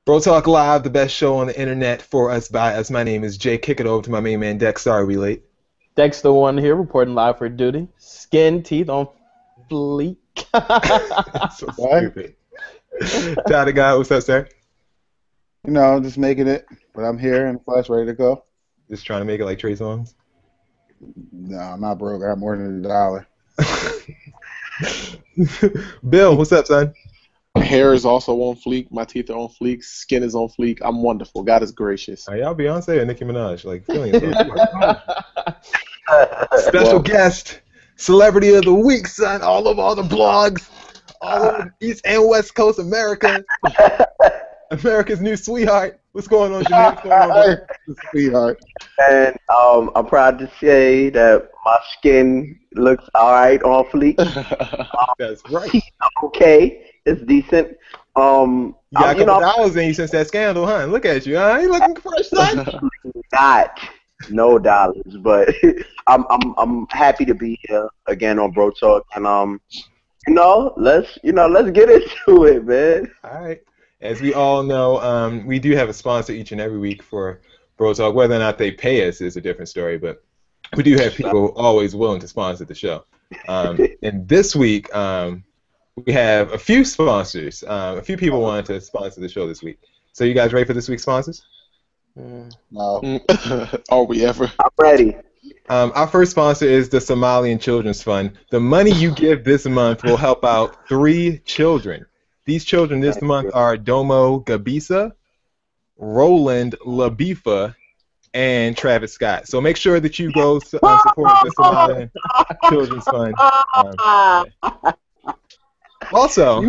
Bro Talk Live, the best show on the internet for us by us. My name is Jay. Kick it over to my main man Dex. Sorry we late. Dexter One here, reporting live for duty. Skin, teeth on fleek. So stupid. Tyler guy, what's up, sir? You know, just making it, but I'm here in the flesh, ready to go. Just trying to make it like Trey Songz? No, I'm not broke. I have more than $1. Bill, what's up, son? My hair is also on fleek. My teeth are on fleek. Skin is on fleek. I'm wonderful. God is gracious. Are y'all Beyonce or Nicki Minaj? Like, feeling Special guest, celebrity of the week, son. All the blogs, all over the East and West Coast America. America's new sweetheart. What's going on, JAMEER? What's going on, Sweetheart. And I'm proud to say that my skin looks all right on fleek. That's right. Okay, it's decent. You got a couple dollars in you since that scandal, huh? Look at you, huh? You looking fresh, son? Not no dollars, but I'm happy to be here again on Bro Talk, and let's get into it, man. All right. As we all know, we do have a sponsor each and every week for Bro Talk. Whether or not they pay us is a different story, but we do have people always willing to sponsor the show. And this week, we have a few sponsors. A few people wanted to sponsor the show this week. So you guys ready for this week's sponsors? No. Are we ever? I'm ready. Our first sponsor is the Somalian Children's Fund. The money you give this month will help out 3 children. These children this month are Domo Gabisa, Roland Labifa, and Travis Scott. So make sure that you go support the Somalian Children's Fund. Also,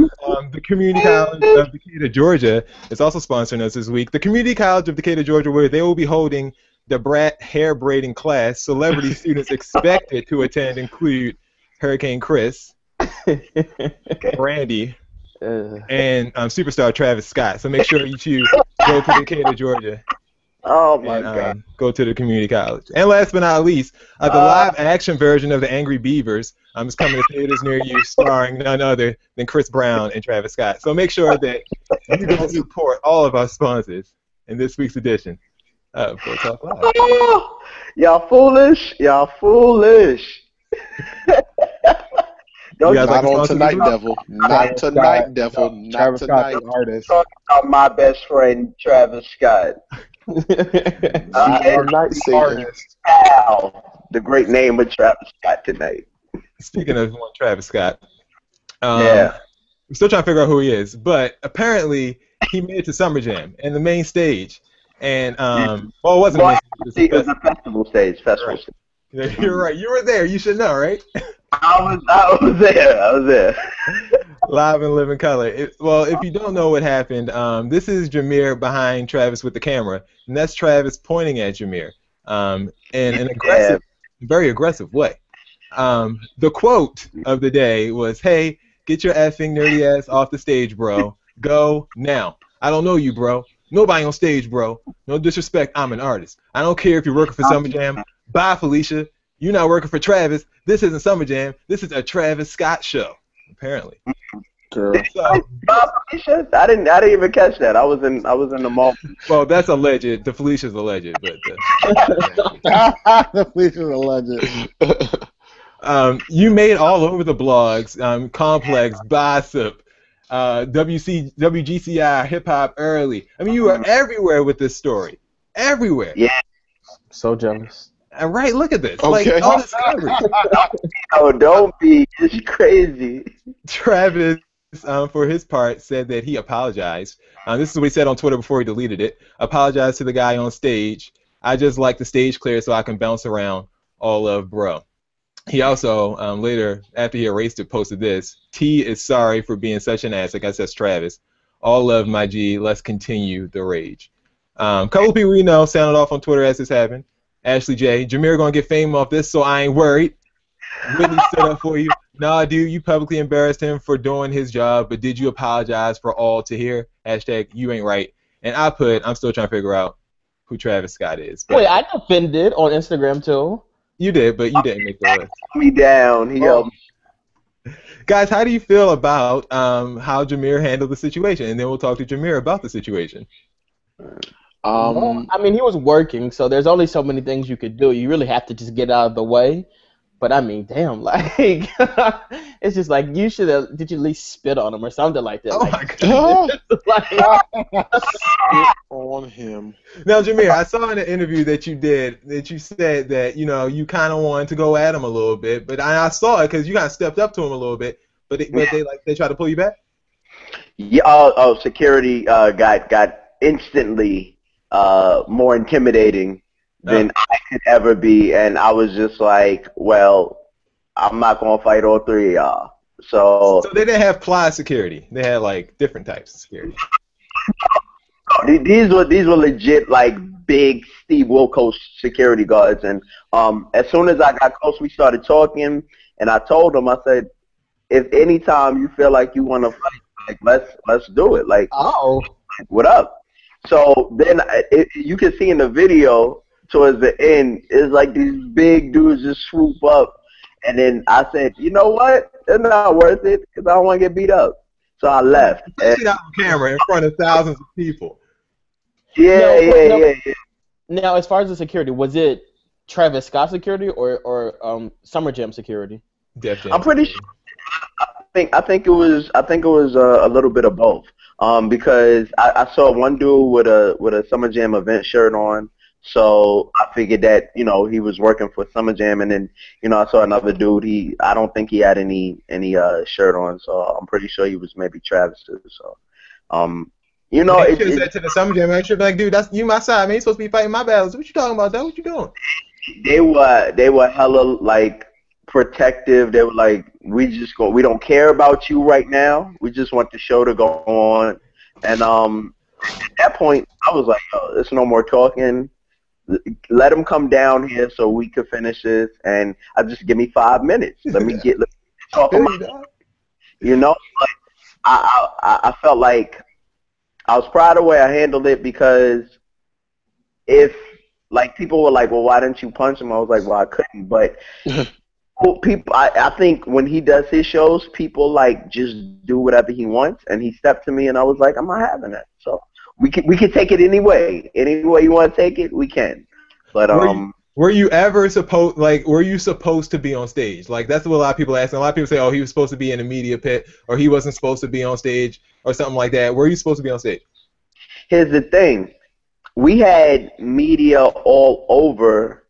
the Community College of Decatur, Georgia is also sponsoring us this week. The Community College of Decatur, Georgia, where they will be holding the Brat hair braiding class. Celebrity students expected to attend include Hurricane Chris, Brandy, and superstar Travis Scott. So make sure you go to Decatur, Georgia. Oh my God! Go to the community college. And last but not least, the live-action version of the Angry Beavers is coming to theaters near you, starring none other than Chris Brown and Travis Scott. So make sure that you go support all of our sponsors in this week's edition of Bro Talk Live. Oh, y'all foolish! Y'all foolish! Not on tonight, devil. Not tonight, devil. Not tonight. Artist. Talk about my best friend Travis Scott. Artist. The great name of Travis Scott tonight. Speaking of one Travis Scott, yeah, we're still trying to figure out who he is, but apparently he made it to Summerjam and the main stage, and well, it wasn't. It was a festival stage. Right. You're right. You were there. You should know, right? I was there. Live and live in color. Well, if you don't know what happened, this is JAMEER behind Travis with the camera, and that's Travis pointing at JAMEER in an aggressive, very aggressive way. The quote of the day was, "Hey, get your effing nerdy ass off the stage, bro. Go now. I don't know you, bro. Nobody on stage, bro. No disrespect. I'm an artist. I don't care if you're working for Summerjam. Bye, Felicia. You're not working for Travis. This isn't Summerjam. This is a Travis Scott show, apparently." Girl. So, I didn't even catch that. I was in the mall. well, that's alleged. The Felicia's alleged, but The Felicia's alleged. You made all over the blogs, Complex, Gossip, WGCI, Hip Hop Early. I mean, you were everywhere with this story. Everywhere. Yeah. So jealous. Right, look at this. Okay. Like, all this coverage. Oh, don't be. It's crazy. Travis, for his part, said that he apologized. This is what he said on Twitter before he deleted it. Apologized to the guy on stage. I just like the stage clear so I can bounce around all of bro. He also, later, after he erased it, posted this. T is sorry for being such an ass. I guess that's Travis. All love, my G. Let's continue the rage. Couple of people we know sounded off on Twitter as this happened. Ashley J. JAMEER gonna get fame off this, so I ain't worried. Whitney stood up for you. Nah, dude, you publicly embarrassed him for doing his job, but did you apologize for all to hear? Hashtag you ain't right. And I put, I'm still trying to figure out who Travis Scott is. Wait, I defended on Instagram too. You did, but you didn't make the list. Me down. He helped. Guys, how do you feel about how Jameer handled the situation? And then we'll talk to Jameer about the situation. Well, I mean, he was working, so there's only so many things you could do. You really have to just get out of the way. But I mean, damn, like, it's just like you should have. Did you at least spit on him or something like that? Oh Like, my god! Spit on him. Now, Jameer, I saw in an interview that you did that you said that you kind of wanted to go at him a little bit, but I saw it because you kind of stepped up to him a little bit, but they tried to pull you back. Yeah. Security got instantly more intimidating than I could ever be, and I was just like, well, I'm not gonna fight all three of y'all. So they didn't have ply security. They had like different types of security. These were legit like big Steve Wilkos security guards, and as soon as I got close, we started talking, and I told him, I said, if anytime you feel like you want to fight, like let's do it. Like, what up? So then you can see in the video towards the end, it's like these big dudes just swoop up, and then I said, you know what? It's not worth it because I don't want to get beat up. So I left. Especially not on camera in front of thousands of people. Yeah. Now, as far as the security, was it Travis Scott security or Summerjam security? Def Jam. I'm pretty sure. I think it was a little bit of both. Because I saw one dude with a Summerjam event shirt on, so I figured that he was working for Summerjam, and then I saw another dude. I don't think he had any shirt on, so I'm pretty sure he was maybe Travis's. So You should have said to the Summerjam, I should be like, dude, that's you my side, man. You supposed to be fighting my battles. What you talking about, though? What you doing? They were hella like protective. They were like, we don't care about you right now. We just want the show to go on. And at that point, I was like, oh, there's no more talking. Let him come down here so we could finish this. And just give me 5 minutes. Let me talk about it. Like, I felt like I was proud of the way I handled it, because if like people were like, well, why didn't you punch him? I was like, well, I couldn't. But people, I think when he does his shows, people like just do whatever he wants, and he stepped to me, and I was like, I'm not having that. So we can take it any way you want to take it, we can. But were you ever were you supposed to be on stage? Like, that's what a lot of people ask. And a lot of people say, oh, he was supposed to be in a media pit, or he wasn't supposed to be on stage, or something like that. Were you supposed to be on stage? Here's the thing. We had media all over,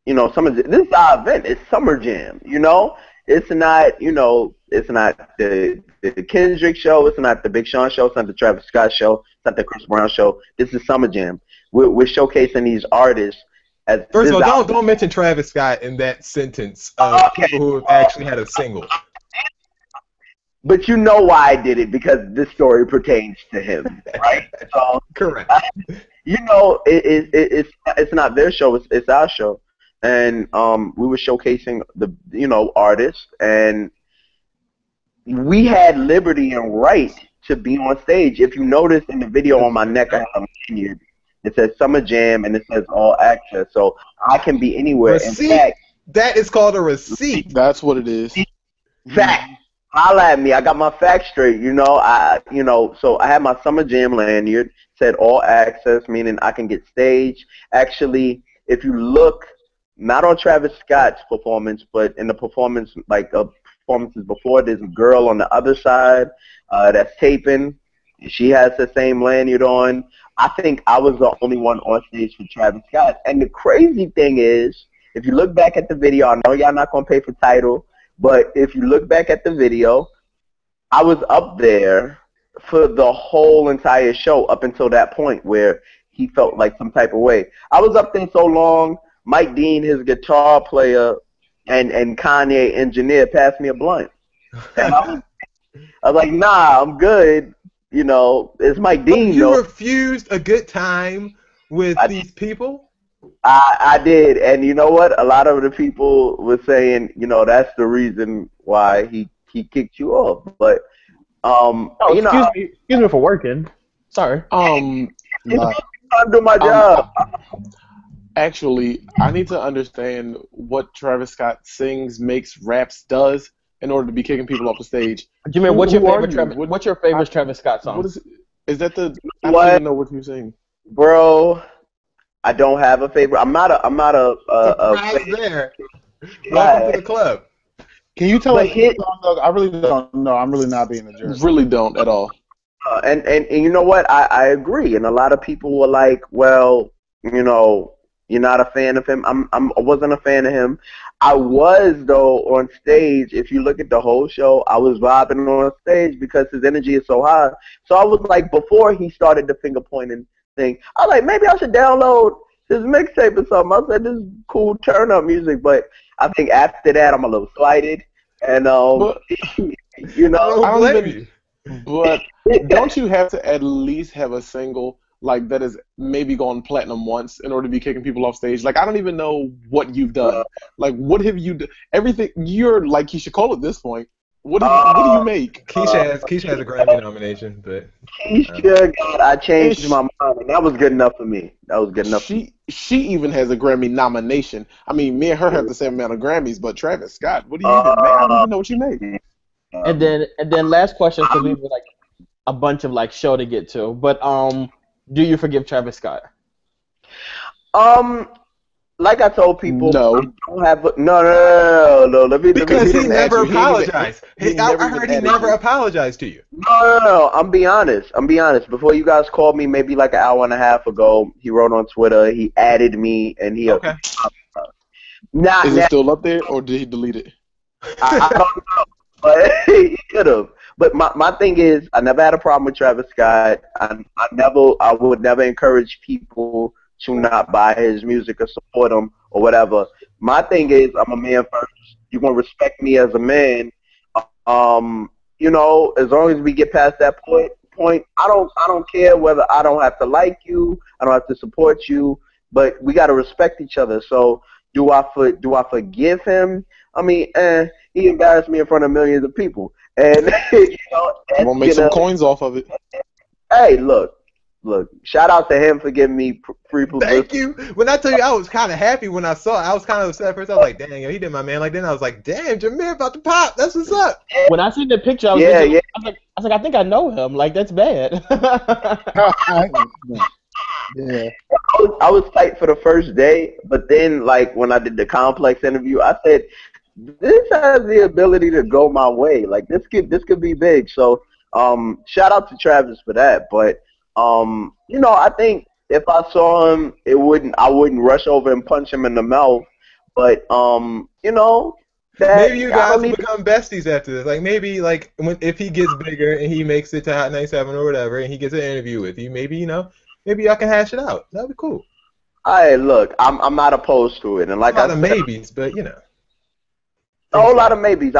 this is our event. It's Summerjam, It's not, it's not the Kendrick show. It's not the Big Sean show. It's not the Travis Scott show. It's not the Chris Brown show. This is Summerjam. We're showcasing these artists. First of all, don't mention Travis Scott in that sentence of people who have actually had a single. But you know why I did it, because this story pertains to him, right? So, correct. It's not their show. It's our show, and we were showcasing the artists, and we had liberty and right to be on stage. If you notice in the video on my neck, I have a lanyard. It says Summerjam, and it says all access, so I can be anywhere. Receipt. In fact, that is called a receipt. That's what it is. Fact. Holla at me. I got my facts straight. So I had my Summerjam lanyard, said all access, meaning I can get stage. Actually, if you look, not on Travis Scott's performance, but in the performance, performances before, there's a girl on the other side that's taping. She has the same lanyard on. I think I was the only one on stage for Travis Scott. And the crazy thing is, if you look back at the video, I know y'all not going to pay for title, but if you look back at the video, I was up there for the whole entire show up until that point where he felt like some type of way. I was up there so long, Mike Dean, his guitar player, and Kanye engineer passed me a blunt. And I was like, nah, I'm good. It's Mike Dean. You refused a good time with these people? I did, and you know what? A lot of the people were saying, that's the reason why he kicked you off. But excuse me for working. Sorry. I'm doing my job. Actually, I need to understand what Travis Scott sings, makes, raps, does, in order to be kicking people off the stage. Jameer, what's your Who are favorite? you? What's your favorite Travis Scott song? What is that the? I don't even know what you're saying, bro. I don't have a favorite. I'm not Surprise there. Welcome to the club. Can you tell us? I really don't know. I'm really not being a jerk. Really don't at all. And you know what? I agree. And a lot of people were like, well, you know, you're not a fan of him. I wasn't a fan of him. I was, though, on stage. If you look at the whole show, I was vibing on stage because his energy is so high. So I was like, before he started the finger pointing thing, I was like, maybe I should download his mixtape or something. I said, this is cool turn up music. But I think after that, I'm a little slighted. And, you know. I don't blame you. But don't you have to at least have a single like that is maybe gone platinum once in order to be kicking people off stage? Like, I don't even know what you've done. Like, what have you done? Everything. You're like Keyshia Cole at this point. What do you make? Keyshia has a Grammy nomination, but Keyshia, God, I changed my mind, and that was good enough for me. That was good enough. She even has a Grammy nomination. I mean, me and her have the same amount of Grammys, but Travis Scott, what do you even make? I don't even know what you make. And then last question for me was like a bunch of like show to get to. But do you forgive Travis Scott? Like I told people, no. I don't have no. Because he never apologized. I heard he never apologized to you. No. I'm being honest. Before you guys called me, maybe like an hour and a half ago, he wrote on Twitter. He added me, and he. Okay. Is it still up there, or did he delete it? I don't know, but he could have. But my thing is, I never had a problem with Travis Scott. I would never encourage people to not buy his music or support him or whatever. My thing is, I'm a man first. You're gonna respect me as a man. You know, as long as we get past that point, I don't care whether I don't have to like you, I don't have to support you, but we gotta respect each other. So do I forgive him? I mean, he embarrassed me in front of millions of people. And you know, I'm gonna make some coins off of it. Hey, look. Shout out to him for giving me free publicity. Thank you. When I tell you, I was kind of happy when I saw it. I was kind of upset at first. I was like, dang, yo, he did my man. Like, then I was like, damn, JAMEER about to pop. That's what's up. When I seen the picture, I was like, I think I know him. Like, that's bad. Yeah. I was tight for the first day, but then, like, when I did the Complex interview, I said, this has the ability to go my way. Like, this could be big. So, shout out to Travis for that. But, you know, I think if I saw him, I wouldn't rush over and punch him in the mouth. But, you know, maybe you guys will become besties after this. Like, maybe, like, if he gets bigger and he makes it to Hot 97 or whatever, and he gets an interview with you, maybe, you know, maybe y'all can hash it out. That'd be cool. Hey, look, I'm not opposed to it, and like a lot of maybes, but you know, a whole lot of maybes.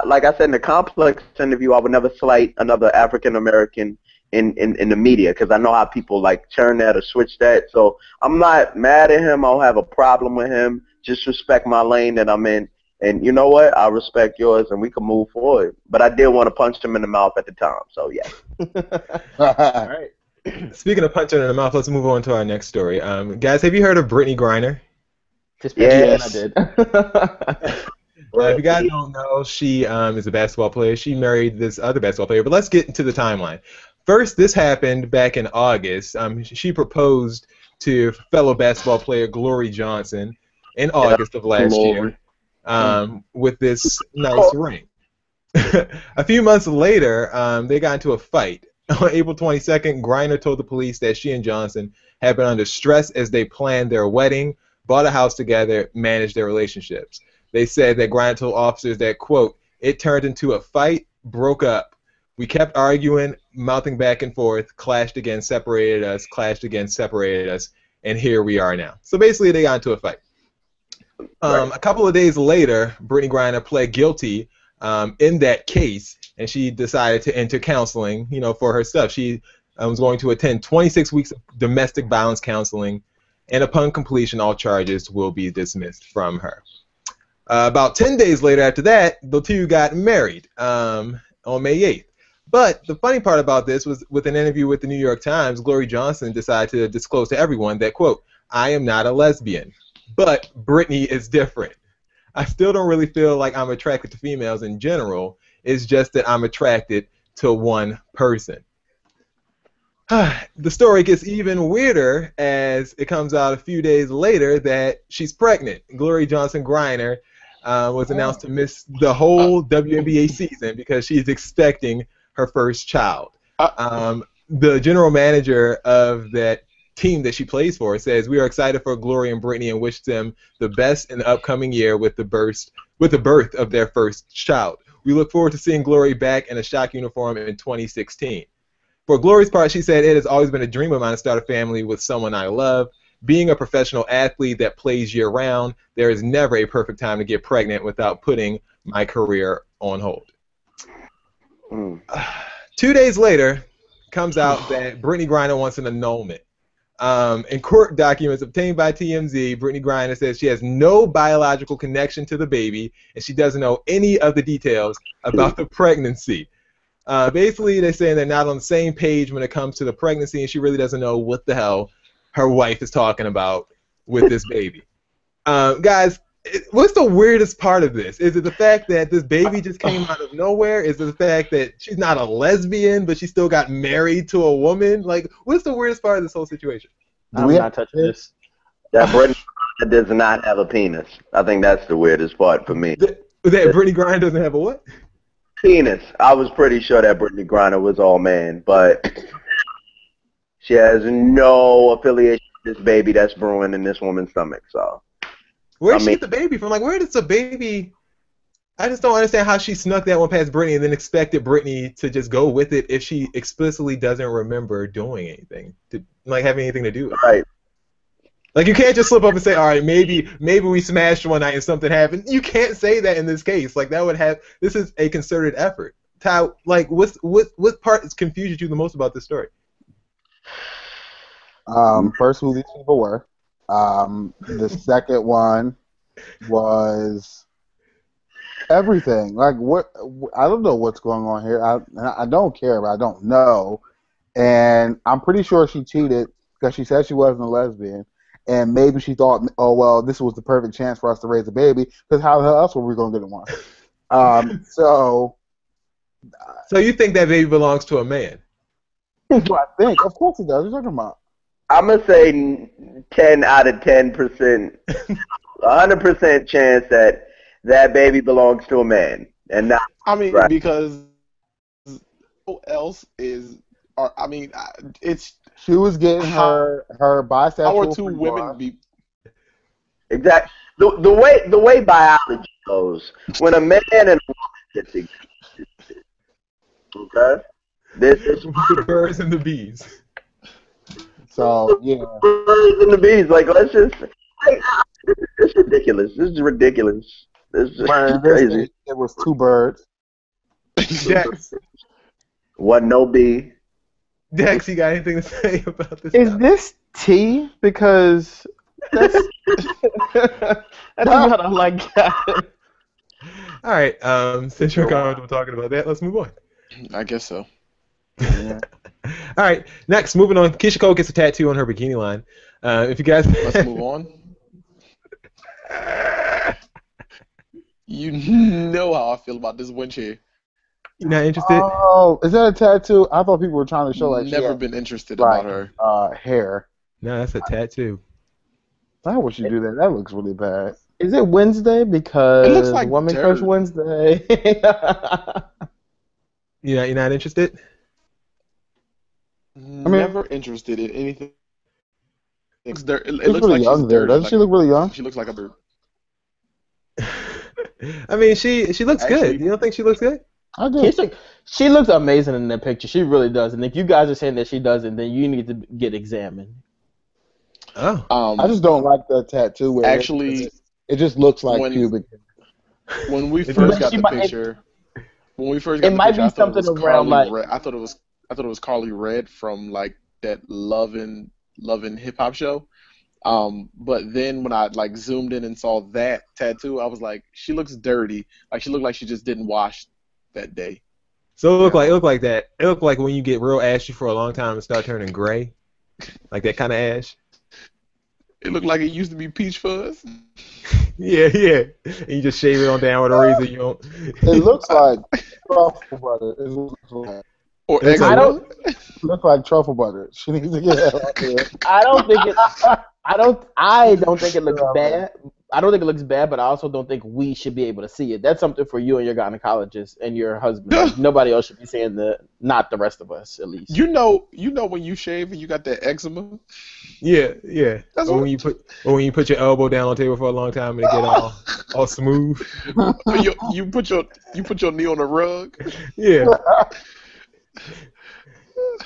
Like I said in the Complex interview, I would never slight another African American in the media because I know how people like turn that or switch that. So I'm not mad at him. I don't have a problem with him. Just respect my lane that I'm in, and you know what? I respect yours, and we can move forward. But I did want to punch him in the mouth at the time. So yeah. All right. Speaking of punching in the mouth, let's move on to our next story. Guys, have you heard of Brittany Griner? Yes. I did. If you guys don't know, she is a basketball player. She married this other basketball player. But let's get into the timeline. First, this happened back in August. She proposed to fellow basketball player Glory Johnson in August of last year with this nice ring. A few months later, they got into a fight. On April 22nd, Griner told the police that she and Johnson had been under stress as they planned their wedding, bought a house together, managed their relationships. They said that Griner told officers that, quote, it turned into a fight, broke up. We kept arguing, mouthing back and forth, clashed again, separated us, clashed again, separated us, and here we are now. So basically they got into a fight. A couple of days later, Brittany Griner pled guilty in that case, and she decided to enter counseling, you know, for her stuff. She was going to attend 26 weeks of domestic violence counseling, and upon completion, all charges will be dismissed from her. About 10 days later after that, the two got married on May 8th. But the funny part about this was with an interview with the New York Times, Glory Johnson decided to disclose to everyone that, quote, I am not a lesbian, but Brittany is different. I still don't really feel like I'm attracted to females in general. It's just that I'm attracted to one person. The story gets even weirder as it comes out a few days later that she's pregnant. Glory Johnson Griner was announced to miss the whole WNBA season because she's expecting her first child. The general manager of that team that she plays for says, "We are excited for Glory and Brittany and wish them the best in the upcoming year with the birth of their first child. We look forward to seeing Glory back in a shock uniform in 2016. For Glory's part, she said, "It has always been a dream of mine to start a family with someone I love. Being a professional athlete that plays year-round, there is never a perfect time to get pregnant without putting my career on hold." 2 days later, comes out that Brittany Griner wants an annulment. In court documents obtained by TMZ, Brittany Griner says she has no biological connection to the baby, and she doesn't know any of the details about the pregnancy. Basically, they're saying they're not on the same page when it comes to the pregnancy, and she really doesn't know what the hell her wife is talking about with this baby. Guys, what's the weirdest part of this? Is it the fact that this baby just came out of nowhere? Is it the fact that she's not a lesbian, but she still got married to a woman? Like, what's the weirdest part of this whole situation? I'm not touching this. That Brittany does not have a penis. I think that's the weirdest part for me. That Brittany Griner doesn't have a what? Penis. I was pretty sure that Brittany Griner was all man, but she has no affiliation with this baby that's brewing in this woman's stomach. So, where did she get the baby from? Like, where does the baby? I just don't understand how she snuck that one past Brittany and then expected Brittany to just go with it if she explicitly doesn't remember doing anything, having anything to do with it. Right. Like, you can't just slip up and say, all right, maybe we smashed one night and something happened. You can't say that in this case. Like, that would have. This is a concerted effort. Ty, like, what part confuses you the most about this story? First, who these people were. The second one was everything. Like, what? I don't know what's going on here. I don't care, but I don't know. And I'm pretty sure she cheated because she said she wasn't a lesbian. And maybe she thought, oh, well, this was the perfect chance for us to raise a baby, because how the hell else were we going to get one? So you think that baby belongs to a man? Do I think? Of course it does. What are you talking about? I'm going to say 10 out of 10%, 100% chance that that baby belongs to a man. And not, because who else is, it's... She was getting her bisexual. How are two women be? Exactly. The way biology goes, when a man and a woman get together, okay, this is the birds and the bees. So yeah, birds and the bees. Like, let's just. It's ridiculous. This is ridiculous. This is crazy. It was two birds. Dex. Wasn't no bee. Dex, you got anything to say about this? Is this tea? Because that's not like that. All right. Since you're comfortable talking about that, let's move on. I guess so. Yeah. All right. Next, moving on. Keyshia Cole gets a tattoo on her bikini line. If you guys, let's move on. You know how I feel about this winch here. You're not interested? Oh, is that a tattoo? I thought people were trying to show like never been interested about her. Hair. No, that's a tattoo. Why would you do that? That looks really bad. Is it Wednesday? Because it looks like Woman dirt. Crush Wednesday. You're not interested? Never interested in anything. It looks really like young she's there. dirty. Doesn't she look really young? She looks like a bird. I mean, she looks good. You don't think she looks good? I do. She looks amazing in that picture. She really does. And if you guys are saying that she doesn't, then you need to get examined. Oh. I just don't like the tattoo. Where actually, it just looks like pubic. When we first got the picture, it might be something around like I thought it was Carly Red from like that Lovin' hip hop show. But then when I like zoomed in and saw that tattoo, I was like, she looks dirty. Like she looked like she just didn't wash that day. So it looked like that. It looked like when you get real ashy for a long time and start turning gray, like that kind of ash. It looked like it used to be peach fuzz. Yeah, yeah. And you just shave it on down with a razor. You don't. It looks like truffle butter. It looks like, Or It's like eczema. looks like truffle butter. She needs to get that out there. I don't think it. I don't think it looks bad. I don't think it looks bad, but I also don't think we should be able to see it. That's something for you and your gynecologist and your husband. Like, nobody else should be saying that. Not the rest of us, at least. You know when you shave and you got that eczema. Yeah, yeah. That's Or what- when you put your elbow down on the table for a long time and it get all smooth. you put your knee on the rug. Yeah.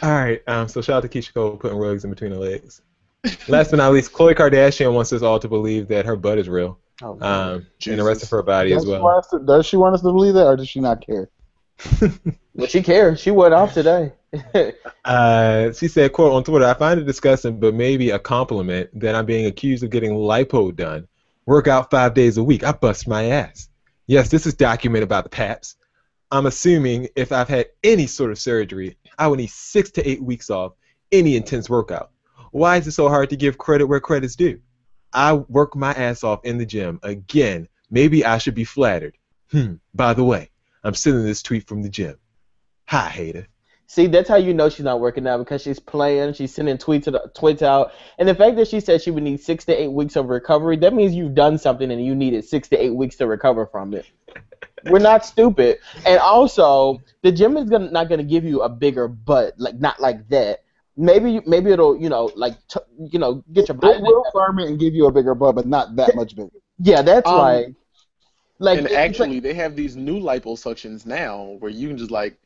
All right. So shout out to Keyshia Cole putting rugs in between her legs. Last but not least, Khloe Kardashian wants us all to believe that her butt is real, Oh, and the rest of her body as well. Does she want us to believe that, or does she not care? but she cares. She went off today. She said, quote, on Twitter, I find it disgusting, but maybe a compliment that I'm being accused of getting lipo done. Work out 5 days a week. I bust my ass. Yes, this is documented by the Paps. I'm assuming if I've had any sort of surgery, I would need 6 to 8 weeks off any intense workout. Why is it so hard to give credit where credit's due? I work my ass off in the gym. Again, maybe I should be flattered. By the way, I'm sending this tweet from the gym. Hi, hater. See, that's how you know she's not working out, because she's playing, she's sending tweets out, and the fact that she said she would need 6 to 8 weeks of recovery, that means you've done something and you needed 6 to 8 weeks to recover from it. We're not stupid. And also, the gym is not gonna give you a bigger butt, like not like that. Maybe it'll get your body. It will firm it and give you a bigger butt, but not that much bigger. Yeah, that's like And actually, they have these new liposuctions now where you can just like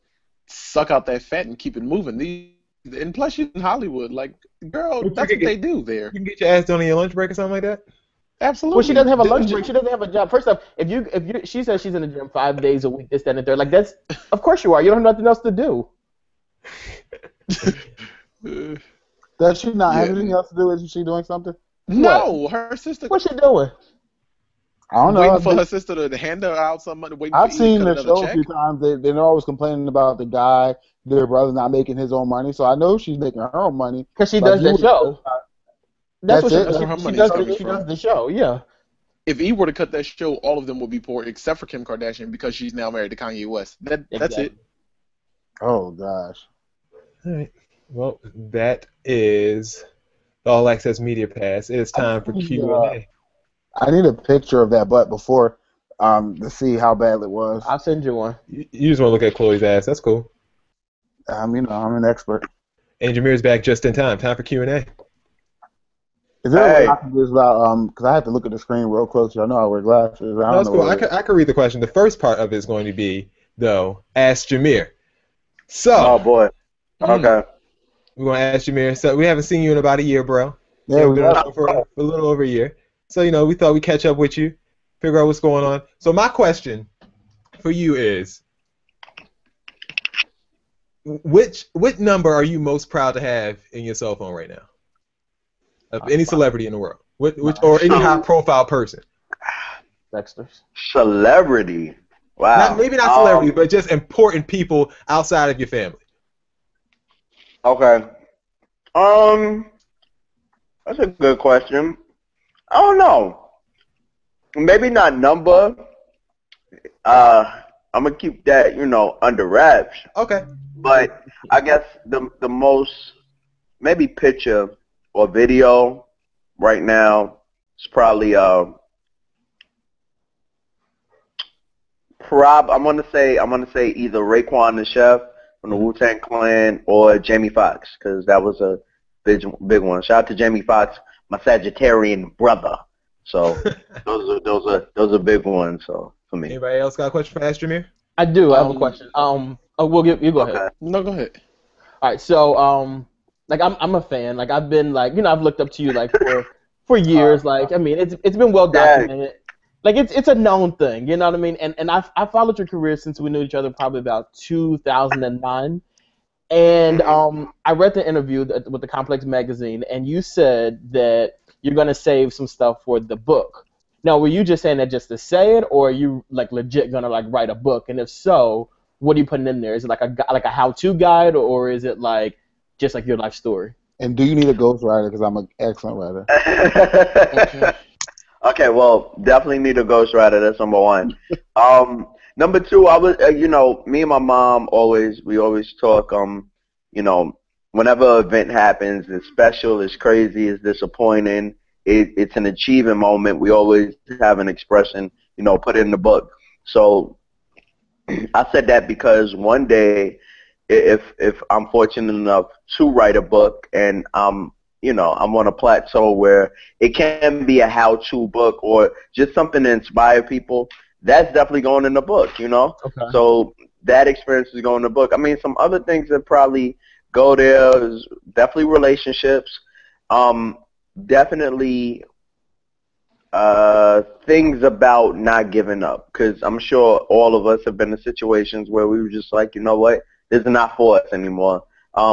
suck out that fat and keep it moving. And plus, you're in Hollywood, like, girl, that's what they do there. You can get your ass done on your lunch break or something like that? Absolutely. Well, she doesn't have a lunch break. She doesn't have a job. First off, she says she's in the gym 5 days a week, this, that, and the third. Like, that's, of course you are. You don't have nothing else to do. Does she not have anything else to do? Is she doing something? No, her sister. What's she doing? I don't know. Waiting for her sister to hand her out some money. I've seen the show a few times. They're always complaining about the guy, their brother, not making his own money. So I know she's making her own money. Because she does the show. That's what she does. She does the show, yeah. If he were to cut that show, all of them would be poor, except for Kim Kardashian, because she's now married to Kanye West. That's it. Oh, gosh. All right. Well, that is the All Access Media Pass. It is time for Q&A. I need a picture of that butt before to see how bad it was. I'll send you one. You just want to look at Chloe's ass. That's cool. I'm an expert. And Jameer's back just in time. Time for Q&A. Is there a way I can do this without, because I have to look at the screen real close. I know I wear glasses. That's cool. I can read the question. The first part of it is going to be, though, Ask Jameer. So. Oh, boy. Okay. We're going to ask Jameer. So we haven't seen you in about a year, bro. Yeah, we've been on for a little over a year. So, we thought we'd catch up with you, figure out what's going on. So my question for you is, what number are you most proud to have in your cell phone right now? Of any celebrity in the world. Or any high-profile person. Dexter's. Celebrity. Wow. Maybe not celebrity, but just important people outside of your family. Okay. That's a good question. I don't know. Maybe not number. I'm gonna keep that, under wraps. Okay. But I guess the most maybe picture or video right now is probably I'm gonna say either Raekwon the Chef from the Wu-Tang Clan or Jamie Foxx, because that was a big one. Shout out to Jamie Foxx, my Sagittarian brother. So those are big ones. So for me. Anybody else got a question for Ask Jameer? I do. I have a question. You go ahead. No, go ahead. All right. So I'm a fan. Like, I've been I've looked up to you for years. Like, I mean, it's been well documented. Like, it's a known thing, you know what I mean? And I followed your career since we knew each other probably about 2009. And I read the interview with the Complex magazine, and you said that you're going to save some stuff for the book. Now, were you just saying that just to say it, or are you legit going to write a book? And if so, what are you putting in there? Is it like a how-to guide, or is it just your life story? And do you need a ghostwriter? Because I'm an excellent writer. Okay. Okay, well, definitely need a ghostwriter. That's number one. Number two, I was, me and my mom we always talk. Whenever an event happens, it's special, it's crazy, it's disappointing, it's an achieving moment. We always have an expression, put it in the book. So I said that because one day, if I'm fortunate enough to write a book and I'm on a plateau where it can be a how-to book or just something to inspire people, that's definitely going in the book, Okay. So that experience is going in the book. I mean, some other things that probably go there is definitely relationships, definitely things about not giving up, because I'm sure all of us have been in situations where we were just like, you know what, this is not for us anymore.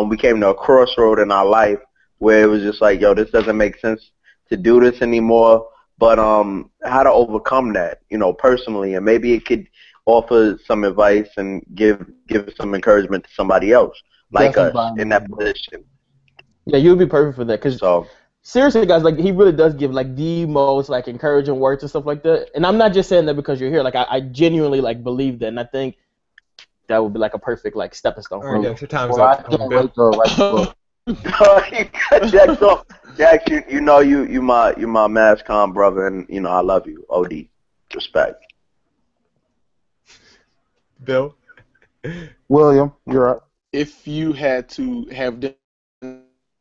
We came to a crossroad in our life where it was just like, yo, this doesn't make sense to do this anymore. But how to overcome that, personally, and maybe it could offer some advice and give some encouragement to somebody else like Definitely us in that position. Yeah, you would be perfect for that. Cause So seriously, guys, like he really does give like the most like encouraging words and stuff like that. And I'm not just saying that because you're here. Like I genuinely like believe that, and I think that would be like a perfect like stepping stone All for right, me. Dex, your time's Well, I up. can't Bill. wait to write the book. Jax, Jax, you my mass comm brother, and I love you. OD, respect. Bill. William, you're up. If you had to have dinner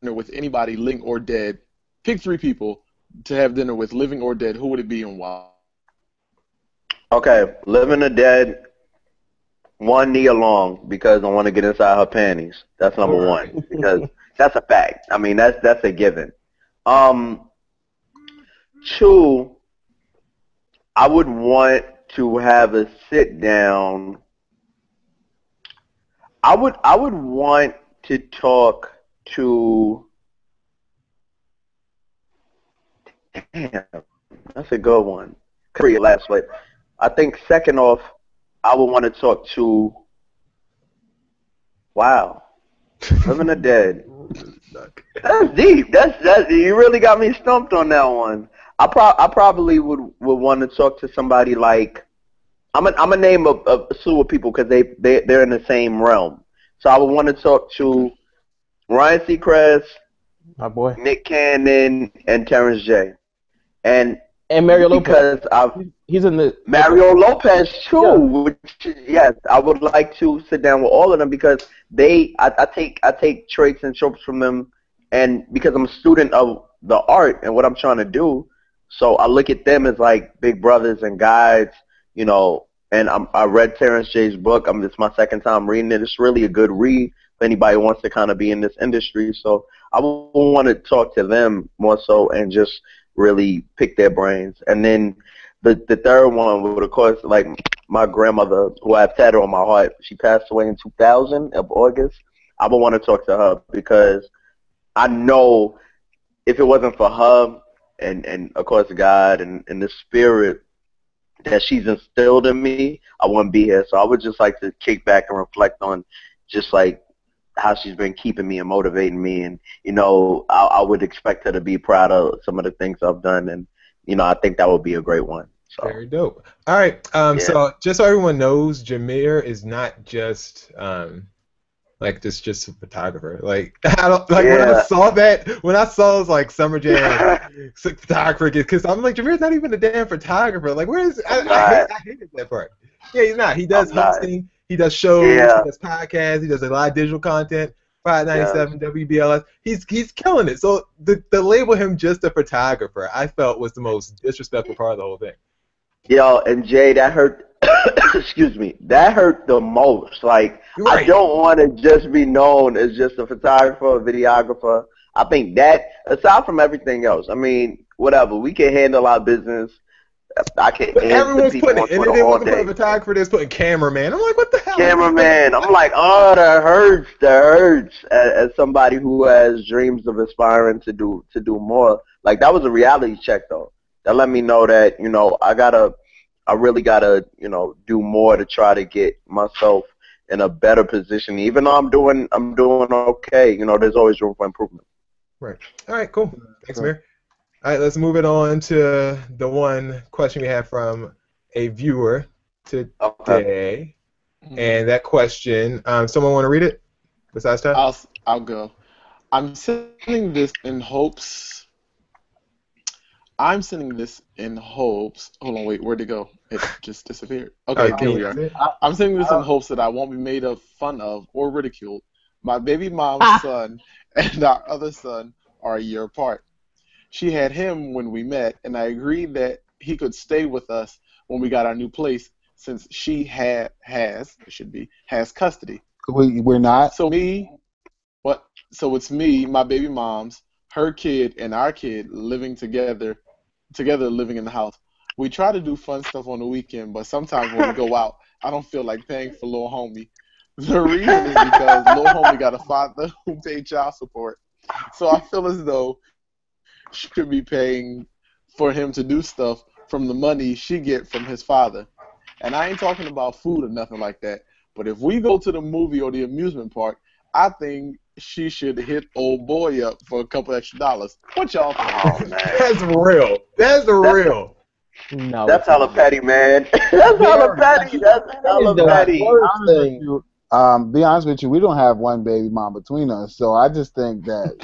with anybody, living or dead, pick 3 people to have dinner with, living or dead. Who would it be and why? Okay, living or dead, one knee along because I want to get inside her panties. That's number one because that's a fact. I mean, that's a given. 2, I would want to have a sit down. I would want to talk to. Damn, that's a good one. Pretty last, but I think second off, I would want to talk to. Wow, living or dead. That's deep. That's you really got me stumped on that one. I probably would want to talk to somebody like I'm a name a slew of people because they're in the same realm. So I would want to talk to Ryan Seacrest, My boy. Nick Cannon, and Terrence J. And Mario because Lopez. He's in the Mario Lopez too. Yeah. Which, yes, I would like to sit down with all of them because I take traits and tropes from them, and because I'm a student of the art and what I'm trying to do, so I look at them as like big brothers and guides, And I read Terrence J's book. It's my second time reading it. It's really a good read if anybody wants to kind of be in this industry. So I would want to talk to them more so and just really pick their brains. And then the third one would, of course, like my grandmother, who I have tattooed on my heart. She passed away in 2000 of August. I would want to talk to her because I know if it wasn't for her and of course, God and the spirit that she's instilled in me, I wouldn't be here. So I would just like to kick back and reflect on just like how she's been keeping me and motivating me. And, I would expect her to be proud of some of the things I've done. And, I think that would be a great one. So. Very dope. All right. So just so everyone knows, JAMEER is not just just a photographer. Like when I saw it was like Summerjam photographer, because I'm like, JAMEER's not even a damn photographer. Like, where is I hated that part. Yeah, he's not. He does hosting, he does shows, he does podcasts, he does a lot of digital content. 597 WBLS. He's killing it. So the label him just a photographer, I felt was the most disrespectful part of the whole thing. Yo, and Jay, that hurt. Excuse me, that hurt the most. Like, right. I don't want to just be known as just a photographer, a videographer. I think that, aside from everything else, I mean, whatever, we can handle our business. I can. But everyone's putting it, and if they want to put a photographer, they're putting cameraman. I'm like, what the hell? Cameraman. I'm like, oh, that hurts. As somebody who has dreams of aspiring to do more, like that was a reality check though. That let me know that I really gotta do more to try to get myself in a better position. Even though I'm doing okay, there's always room for improvement. Right. All right, cool. Thanks, Mir. All right, let's move it on to the one question we have from a viewer today. Okay. And that question, someone want to read it besides Todd? I'll go. I'm sending this in hopes. Hold on, wait, where'd it go? It just disappeared. Okay, there we are. I'm sending this in hopes that I won't be made fun of or ridiculed. My baby mom's son and our other son are a year apart. She had him when we met, and I agreed that he could stay with us when we got our new place, since she has custody. We're not. So it's me, my baby mom's, her kid, and our kid living together living in the house. We try to do fun stuff on the weekend, but sometimes when we go out, I don't feel like paying for little homie. The reason is because little homie got a father who paid child support. So I feel as though she should be paying for him to do stuff from the money she get from his father. And I ain't talking about food or nothing like that. But if we go to the movie or the amusement park, I think she should hit old boy up for a couple extra dollars. What y'all think? Oh, man. That's real. That's real. No. That's hella petty, man. That's hella petty. That's hella petty. Be honest with you, we don't have one baby mom between us, so I just think that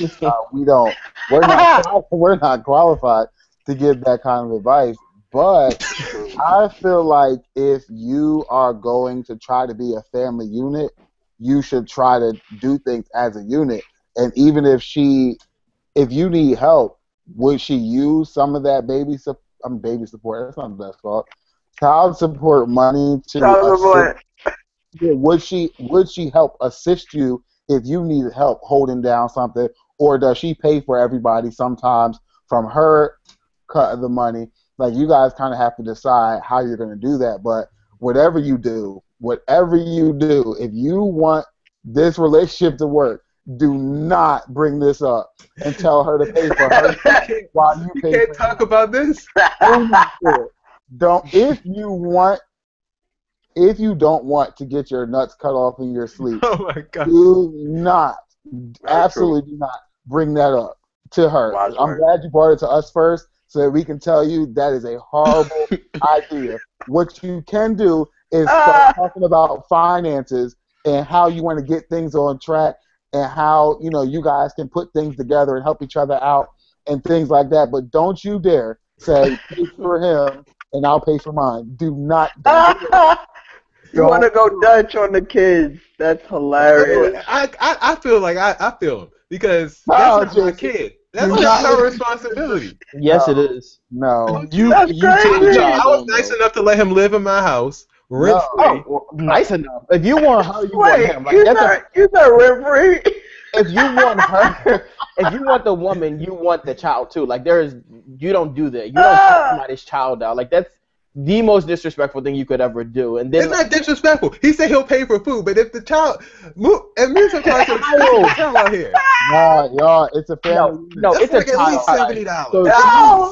we're not qualified to give that kind of advice. But I feel like if you are going to try to be a family unit, you should try to do things as a unit. And even if you need help, would she use some of that baby support? That's not the best fault. Child support money to would she help assist you if you need help holding down something, or does she pay for everybody sometimes from her cut of the money? Like, you guys kind of have to decide how you're going to do that. But whatever you do, if you want this relationship to work, do not bring this up and tell her to pay for her while you pay. You can't talk about this. Don't. If you don't want to get your nuts cut off in your sleep, oh my God, absolutely do not bring that up to her. I'm glad you brought it to us first, so that we can tell you that is a horrible idea. What you can do is start talking about finances and how you want to get things on track, and how you guys can put things together and help each other out and things like that. But don't you dare say pay for him and I'll pay for mine. Do not. You want to go Dutch on the kids? That's hilarious. I feel like I feel him, because that's not my kid. That's not her responsibility. Yes, it is. No. That's crazy. I was nice enough to let him live in my house rent free. Nice enough. If you want her, you want him. Like, you're not rent free. If you want her, if you want the woman, you want the child too. Like, you don't do that. You don't cut somebody's child out. Like, that's the most disrespectful thing you could ever do. And then it's not disrespectful. He said he'll pay for food, but if the child amusement park is out here. Nah, y'all, it's a family. No, it's like at least $70. So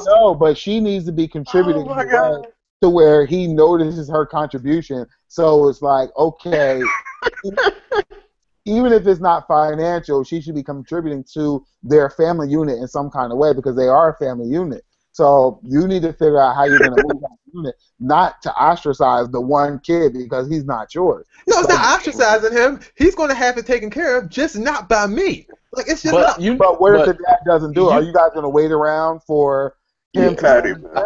no, but she needs to be contributing to where he notices her contribution. So it's like, okay, even if it's not financial, she should be contributing to their family unit in some kind of way, because they are a family unit. So you need to figure out how you're going to move that unit, not to ostracize the one kid because he's not yours. No, it's not ostracizing him. He's going to have it taken care of, just not by me. Like, it's just not. But what if the dad doesn't do it? Are you guys going to wait around for him?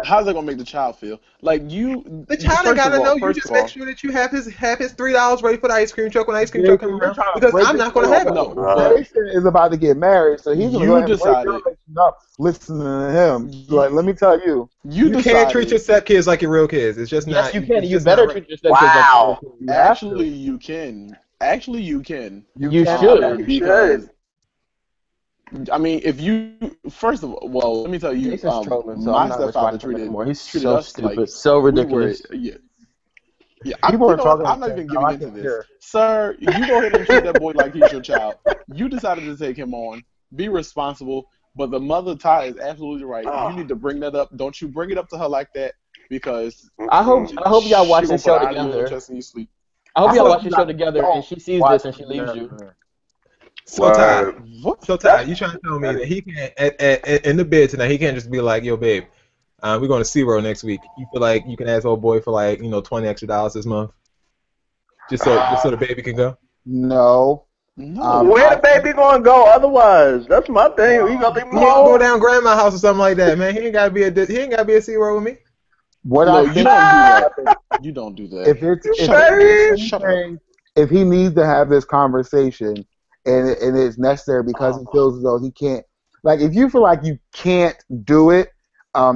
How's that going to make the child feel? Like, the child ain't got to know. You just make sure that you have his $3 ready for the ice cream truck when the ice cream truck comes around, because I'm not going to have it. No, Jason is about to get married, so he's going to go ahead and wake your relationship up listening to him. Like, let me tell you. You can't treat your stepkids like your real kids. It's just not. Yes, you can. You better treat your stepkids like your kids. Actually, you can. You should. Because, I mean, if you first of all, well, let me tell you, my stepfather treated us stupid, like so ridiculous. I'm not even giving into this, sir. You go ahead and treat that boy like he's your child. You decided to take him on. Be responsible. But the mother, Ty, is absolutely right. You need to bring that up. Don't you bring it up to her like that, because I hope y'all watch the show together. I hope y'all watch the show together and she sees this and she leaves you. So Ty, Word. What? so Ty, you trying to tell me that he can't in the bed tonight? He can't just be like, "Yo, babe, we're going to SeaWorld next week." You feel like you can ask old boy for like $20 extra this month, just so the baby can go? No. No. Where the baby gonna go otherwise? That's my thing. You gonna leave him He gonna go home? down grandma's house or something like that, man. He ain't gotta be at SeaWorld with me. What No, I you think, don't do that. You don't do that. if it's if, Shut up. if Shut up. anything, if he needs to have this conversation and it's necessary because he feels as though he can't, like if you feel like you can't do it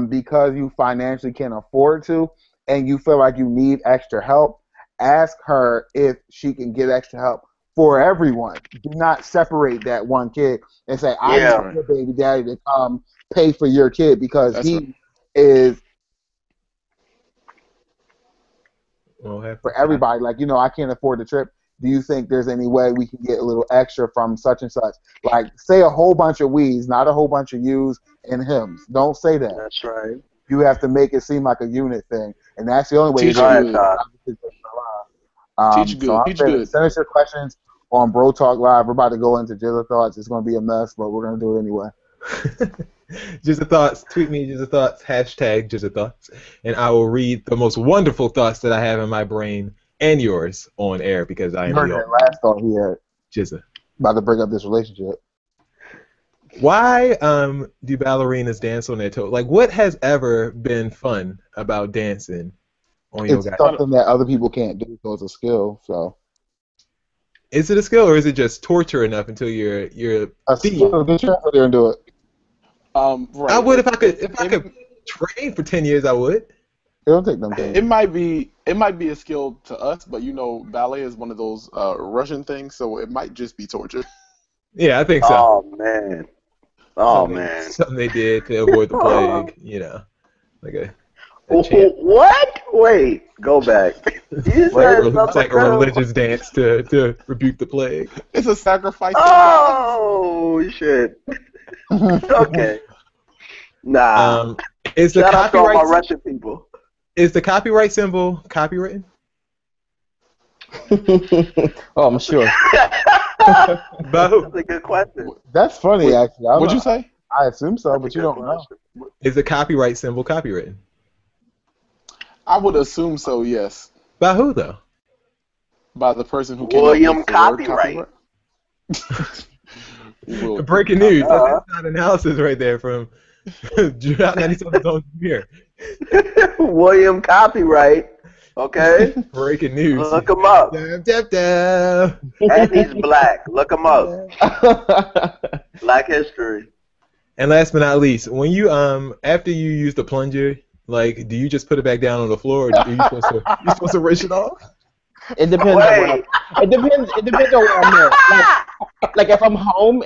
because you financially can't afford to and you feel like you need extra help, ask her if she can get extra help for everyone. Do not separate that one kid and say, I Yeah. need your baby daddy to come pay for your kid because That's he right. is Won't happen. for everybody. Like, I can't afford the trip. Do you think there's any way we can get a little extra from such and such? Like, say a whole bunch of we's, not a whole bunch of you's and hims. Don't say that. That's right. You have to make it seem like a unit thing, and that's the only way Teach to do it. good. So Teach good. I'm Teach saying good. send us your questions on Bro Talk Live. We're about to go into Jizza Thoughts. It's going to be a mess, but we're going to do it anyway. Just thoughts. Tweet me just thoughts. Hashtag just thoughts, and I will read the most wonderful thoughts that I have in my brain and yours on air because I You am heard the that last thought he had Jizza. about to bring up this relationship. Why do ballerinas dance on their toes? Like, what has ever been fun about dancing on your It's guys? something that other people can't do, so it's a skill. So Is it a skill or is it just torture enough until you're a skill. Get your ass out there and do it. Right. I would if I could train for 10 years. I would. It don't take them things. It might be a skill to us, but ballet is one of those Russian things, so it might just be torture. Yeah, I think so. Oh man. Oh something, man. something they did to avoid the plague. Like a chant. What? Wait. Go back. You said It's like a religious dance to rebuke the plague. It's a sacrifice. Oh shit. Okay. Nah. Is the Shout out to all my copyright Russian people. is the copyright symbol copywritten? Oh, I'm sure. By who? That's a good question. That's funny, Wait, actually. What'd you say? I assume so, That's but a you good don't know. question. Is the copyright symbol copywritten? I would assume so. Yes. By who though? By the person who came William up with the word Copyright. Will- Breaking news. That's not analysis right there from Drought 97's own JAMEER. William Copyright. Okay. Breaking news. Look him up. Dab, dab, dab. And he's black. Look him up. Black history. And last but not least, when you after you use the plunger, like, do you just put it back down on the floor, or are you supposed to rinse it off? It depends. It depends on where I'm at. Like if I'm home,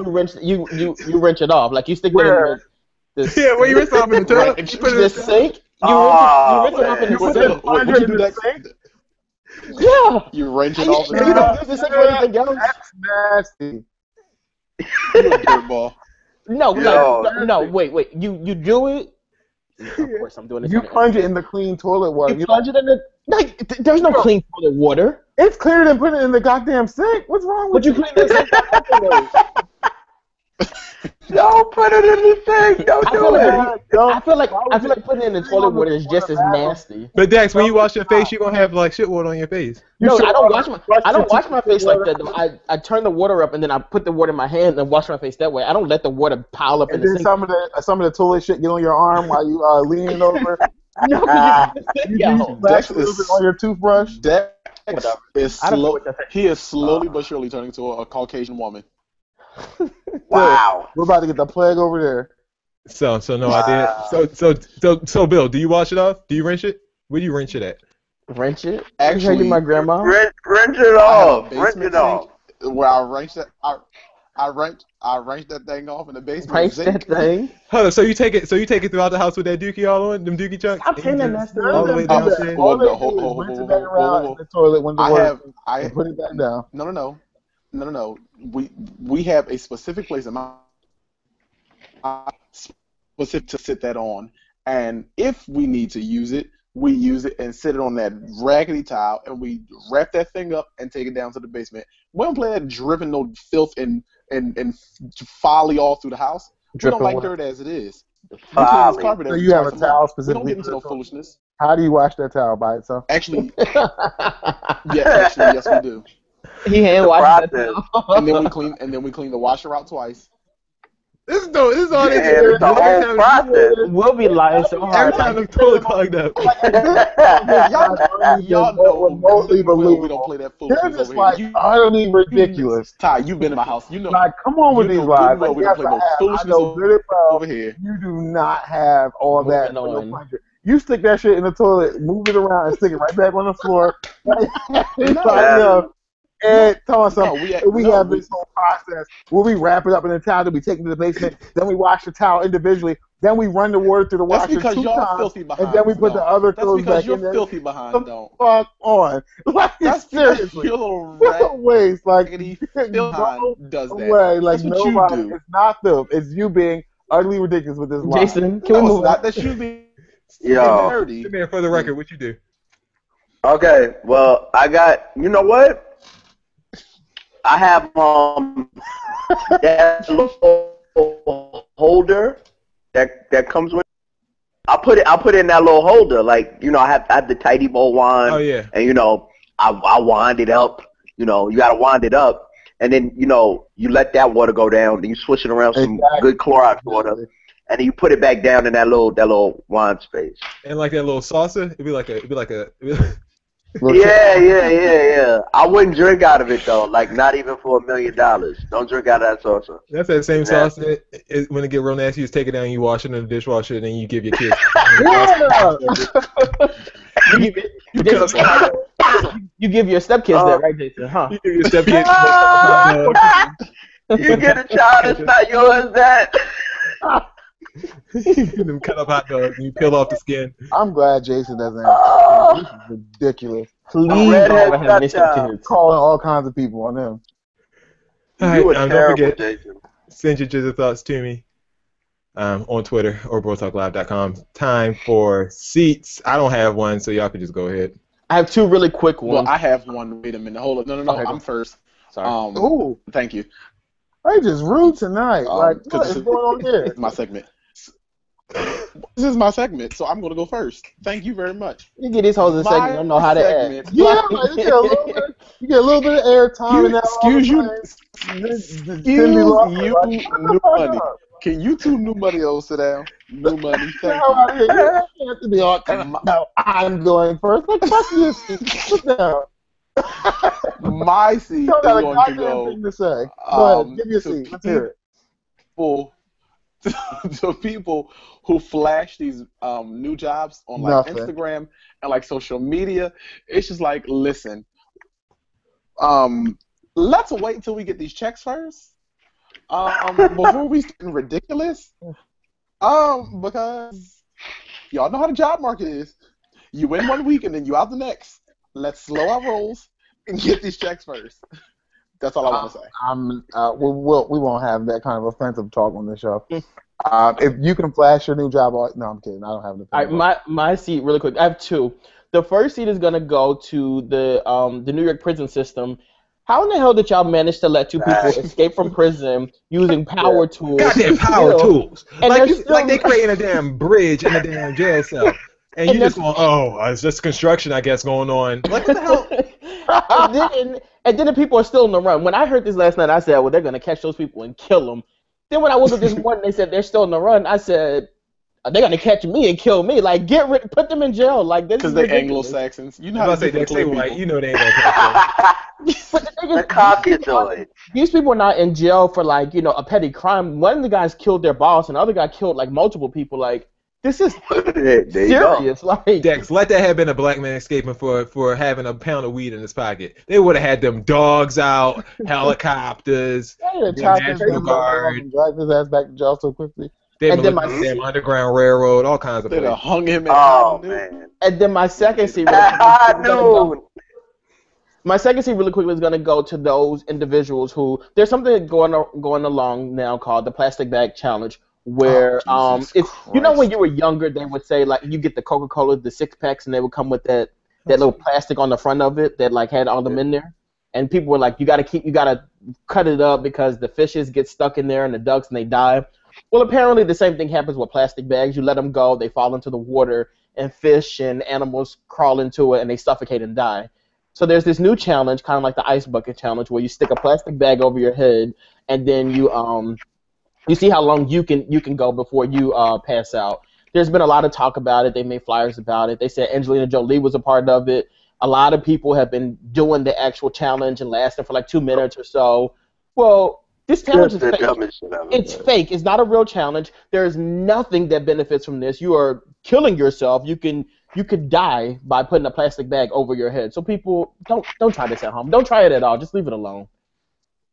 you rinse it off. Like you stick it in the Yeah, where you rinse it off in the toilet? You put it in the sink. You rinse it off in the sink. Would you do that? Yeah. You rinse it off. You don't use the sink for anything else. That's nasty. You a dirtball. No, Yo. no. Wait. You do it. Of course, I'm doing this. You plunge it in the clean toilet water. You plunge it in the. Like, there's no clean toilet water. It's cleaner than putting it in the goddamn sink. What's wrong with But you clean the sink afterwards. Don't put it in the sink. Don't do it. I feel like putting it in the toilet water is just as nasty. But Dex, when you wash your face, you're gonna have like shit water on your face. No, I don't wash my face like that. I turn the water up and then I put the water in my hand and wash my face that way. I don't let the water pile up in And the then sink. some of the toilet shit get on your arm while you leaning over. No, You splash a little bit on your toothbrush. Dex is I don't know slow. what that's- He is slowly but surely turning into a Caucasian woman. Wow. We're about to get the plague over there. So no idea. So Bill, do you wash it off? Do you rinse it? Where do you rinse it at? Rinse it. Actually, my grandma. Rinse it I have off. a Rinse basement it off. sink where I wrench that thing off in the basement Rinse sink. that thing. Hold on, so you take it throughout the house with that dookie all on, them dookie chunks? I'm saying that And just nasty. all the way None of them downstairs? do that. All they Hold do on, is rinse it back around in the toilet when the water and put it back down. No. We have a specific place in my specific to sit that on, and if we need to use it, we use it and sit it on that raggedy tile, and we wrap that thing up and take it down to the basement. We don't play that dripping no filth and folly all through the house. We don't like dirt as it is. We clean this carpet every you have a twice towel month. We specifically. don't get into no foolishness. How do you wash that towel by itself? Actually, yes, we do. He hand washes that. And then we clean the washer out twice. This is all it's the whole process. We'll be lying so hard. Every time the toilet clogged up. Y'all know we don't play that foolishness over like here. utterly ridiculous. Ty, you've been in my house. You know. Like, come on with these lies. We don't play no foolishness over here. You do not have all that. You stick that shit in the toilet, move it around, and stick it right back on the floor. And tell us something. We have this whole process where we wrap it up in a towel, then we take it to the basement, then we wash the towel individually, then we run the water through the washer two times, and then we put the other clothes back in there. That's because you're filthy behind, though. Fuck on. Like, that's seriously. You're waste. Like, does that. Way. Like, that's what nobody, you do. It's not filth. It's you being utterly ridiculous with this lie. Jason, can we move on? That's you being dirty. Man, for the record, what you do? Okay, well, I got, you know what? I have that little holder that comes with. I put it in that little holder, like, you know, I have the tidy bowl wand. Oh yeah. And you know, I wind it up. You know, you gotta wind it up, and then you know you let that water go down. Then you swish it around some good Clorox water, and then you put it back down in that little wand space. And like that little salsa, it'd be like a. Yeah. I wouldn't drink out of it though. Like not even for $1 million. Don't drink out of that salsa. That's that same sauce that when it get real nasty, you just take it down, you wash it in the dishwasher, and then you give your kids. You give your stepkids that, right, Jason? Huh? You give your stepkids. You get a child that's not yours. That. You give them cut up hot dogs and you peel off the skin. I'm glad Jason doesn't have this is ridiculous. Please don't have any stepkids. Calling all kinds of people on them. All right, don't forget, Jason. Send your jizz thoughts to me on Twitter or BroTalkLive.com. Time for seats. I don't have one, so y'all can just go ahead. I have two really quick ones. Well, I have one. Wait a minute. Hold up. No. Okay, I'm first. Sorry. Ooh. Thank you. They just rude tonight. Like, what is going on here? It's my segment. This is my segment, so I'm going to go first. Thank you very much. You get these hoes in a segment. I don't know how to act. Yeah, like, you get a little bit of air time in that. Excuse you, new money. Can you two new money sit down? New money, thank you. You have to be all no, I'm going first. What the fuck is this? Sit down. My seat is going to go. Thing to say. Go ahead, give me a seat. Let's hear it. To people who flash these new jobs on like Instagram and like social media, it's just like, listen, let's wait until we get these checks first before we get ridiculous. Because y'all know how the job market is. You win one week and then you out the next. Let's slow our rolls and get these checks first. That's all I want to say. We won't have that kind of offensive talk on the show. If you can flash your new job, no, I'm kidding. I don't have the. All right, my seat really quick. I have two. The first seat is gonna go to the New York prison system. How in the hell did y'all manage to let two people escape from prison using power tools? Goddamn power tools! And like they creating a damn bridge in a damn jail cell. And you just going, it's just construction, I guess, going on. What the hell? and then the people are still on the run. When I heard this last night, I said, well, they're going to catch those people and kill them. Then when I woke up this morning, they said they're still on the run. I said, they're going to catch me and kill me. Like, put them in jail. Like, this is because they're Anglo-Saxons. You know how they say white. You know they ain't going to catch them. These people are not in jail for, like, you know, a petty crime. One of the guys killed their boss, and the other guy killed, like, multiple people. Like, this is serious. Like, Dex, let that have been a black man escaping for having a pound of weed in his pocket. They would have had them dogs out, helicopters, National Guard. Drag his ass back to jail so quickly. They damn Underground Railroad, all kinds of places. They'd have hung him. Man. And then my second seat. My second seat really quickly is going to go to those individuals who there's something going along now called the Plastic Bag Challenge. where it's you know when Christ. you were younger they would say like you get the Coca-Cola the 6-packs and they would come with that little plastic on the front of it that like had all them in there, and people were like you gotta cut it up because the fishes get stuck in there and the ducks and they die. Well, apparently the same thing happens with plastic bags. You let them go, they fall into the water, and fish and animals crawl into it and they suffocate and die. So there's this new challenge, kind of like the ice bucket challenge, where you stick a plastic bag over your head and then you see how long you can go before you pass out. There's been a lot of talk about it. They made flyers about it. They said Angelina Jolie was a part of it. A lot of people have been doing the actual challenge and lasting for like 2 minutes or so. Well, this challenge is fake. It's fake. It's not a real challenge. There's nothing that benefits from this. You are killing yourself. You could die by putting a plastic bag over your head. So people, don't try this at home. Don't try it at all. Just leave it alone.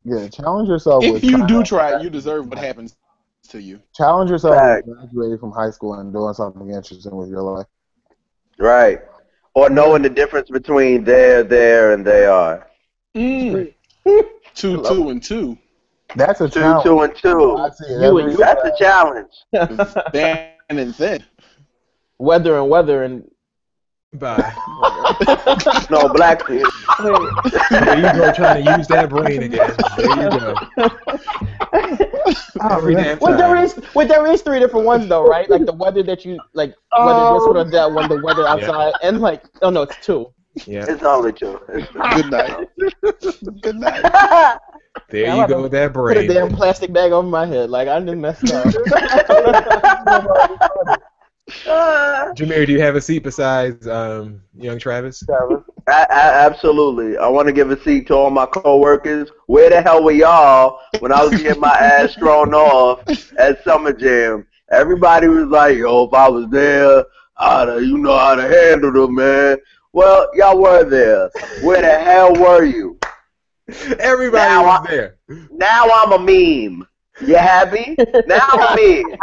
Yeah, challenge yourself. If you do try it, you deserve what happens to you. Challenge yourself with graduating from high school and doing something interesting with your life. Right. Or knowing the difference between there, and they are. 2, 2, and 2. That's a 2, challenge. 2, and 2. That's a challenge. Than and thin. Weather and Bye. No, black people. There you go, trying to use that brain again. There you go. Every damn time. Well, there is 3 different ones though, right? Like the weather that you like, whether this one or that one, the weather outside, and like, oh no, it's 2. Yeah. It's only 2. Good night. Good night. There you go with that Put a brain. damn plastic bag over my head, like I just messed up. Jameer, do you have a seat besides young Travis? Absolutely. I want to give a seat to all my coworkers. Where the hell were y'all when I was getting my ass thrown off at Summerjam? Everybody was like, yo, if I was there, you know how to handle them, man. Well, y'all were there. Where the hell were you? Everybody was there. Now I'm a meme. You happy? Now I'm a meme.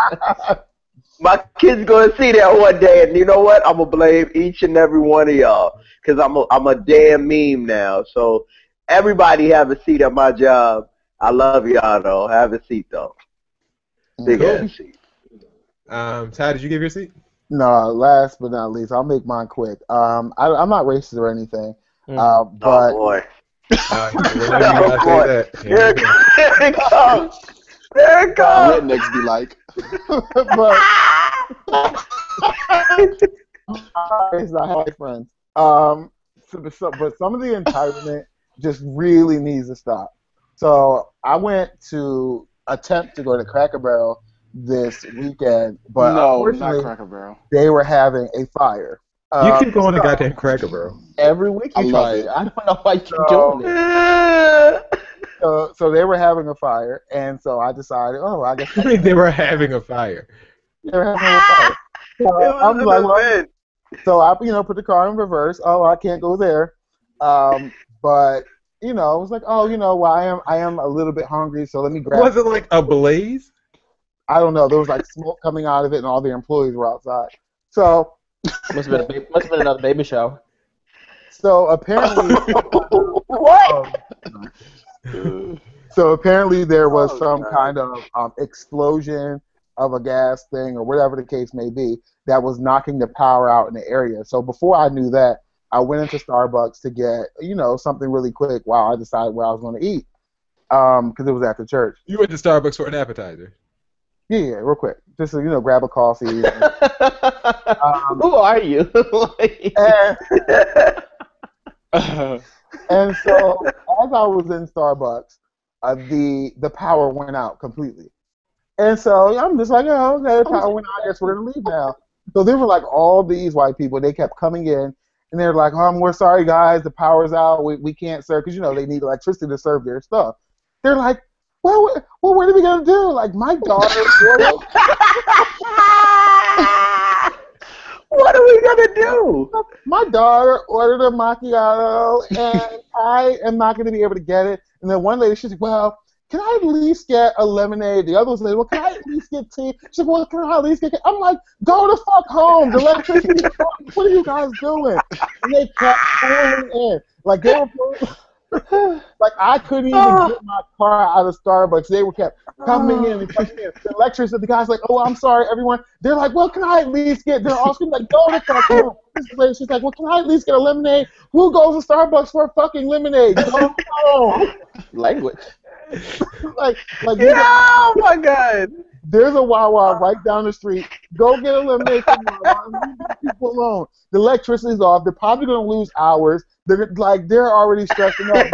My kid's gonna see that one day, and you know what? I'm gonna blame each and every one of y'all, cause I'm a damn meme now. So everybody have a seat at my job. I love y'all though. Have a seat though. Big ass seat. Ty, did you give your seat? No, last but not least, I'll make mine quick. I'm not racist or anything, but Oh boy. Here it comes. There it comes. Rednecks be like. but it's not my friends. But some of the entitlement just really needs to stop. So I went to attempt to go to Cracker Barrel this weekend, but no, not unfortunately Cracker Barrel. they were having a fire. You keep going to goddamn Cracker Barrel. Every week you try it. I don't know why you keep doing it. So they were having a fire, and so I decided, I guess They were having a fire. they were having a fire. So I was like, well, so I, put the car in reverse. Oh, I can't go there. But I was like, well, I am a little bit hungry, so let me grab. Was it like a blaze? I don't know. There was like smoke coming out of it, and all the employees were outside. So Must have been another baby shower. So apparently, what? So apparently there was some kind of explosion of a gas thing or whatever the case may be that was knocking the power out in the area. So before I knew that, I went into Starbucks to get something really quick while I decided what I was going to eat because it was after church. You went to Starbucks for an appetizer. Yeah, real quick. Just to, grab a coffee. Who are you? And so as I was in Starbucks, the power went out completely. And so I'm just like, oh, okay, the power went out. I guess we're going to leave now. So there were like all these white people. They kept coming in, and they're like, we're sorry, guys. The power's out. We can't serve because, they need electricity to serve their stuff. They're like, well, what are we going to do? Like, my daughter. What are we going to do? My daughter ordered a macchiato, and I am not going to be able to get it. And then one lady, she's like, well, can I at least get a lemonade? The other was like, well, can I at least get tea? She's like, well, can I at least get tea? I'm like, go the fuck home. The electricity is on. What are you guys doing? And they kept pouring in. Like, they were pouring. Like I couldn't even get my car out of Starbucks. They were kept coming in and coming in. The lecturers of the guys like, oh, I'm sorry, everyone. They're like, well, can I at least get? They're all screaming like, go to fuck home. This lady, she's like, well, can I at least get a lemonade? Who goes to Starbucks for a fucking lemonade? Go home. Language. like Oh my God. there's a Wawa right down the street. Go get a lemonade from Wawa and leave these people alone. The electricity's off. They're probably going to lose hours. They're already stressing out.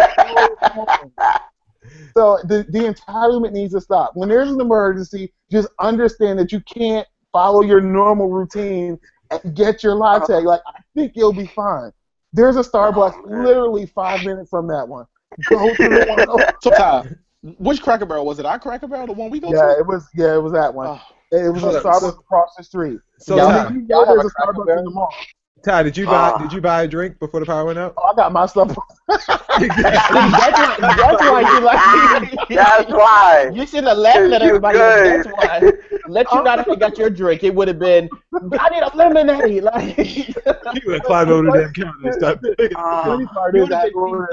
So the entitlement needs to stop. When there's an emergency, just understand that you can't follow your normal routine and get your latte. Like, I think you'll be fine. There's a Starbucks literally 5 minutes from that one. Go to the one. So, Ty, which Cracker Barrel was it? Our Cracker Barrel, the one we go to? Yeah, it was that one. It was a Starbucks across the street. So Y'all Ty, there's a Starbucks in the mall. Ty, did you buy a drink before the power went out? Oh, I got my stuff. That's why you like. That's why. You should have laughed at everybody. Good. That's why. Let you not have got your drink. It would have been, I need a lemonade. Like, You would climb over the damn counter and start. The funny part is I ordered,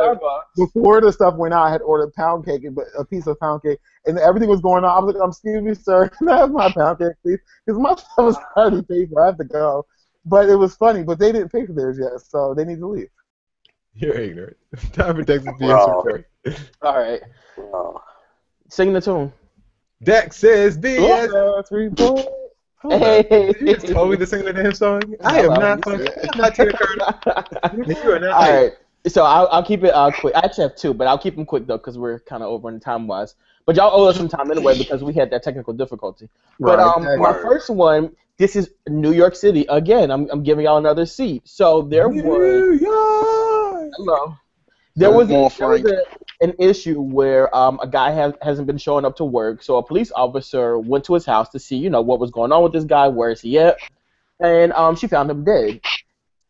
before the stuff went out, I had ordered pound cake, a piece of pound cake, and everything was going on. I was like, excuse me, sir, can I have my pound cake, please? Because my stuff was already paid for. I have to go. But it was funny, but they didn't pay for theirs yet, so they need to leave. You're ignorant. Time for Texas BS report. all right. Sing the tune. Dex says BS. 3 points. Hey. You just told me to sing the damn song. I am not fucking. I'm not Tina Turner. You are not. All right. So I'll keep it quick. I actually have two, but I'll keep them quick though because we're kind of over in time wise. But y'all owe us some time anyway because we had that technical difficulty. But my first one. This is New York City again. I'm giving y'all another seat. So there was an issue where a guy hasn't been showing up to work. So a police officer went to his house to see what was going on with this guy. Where is he at? And she found him dead.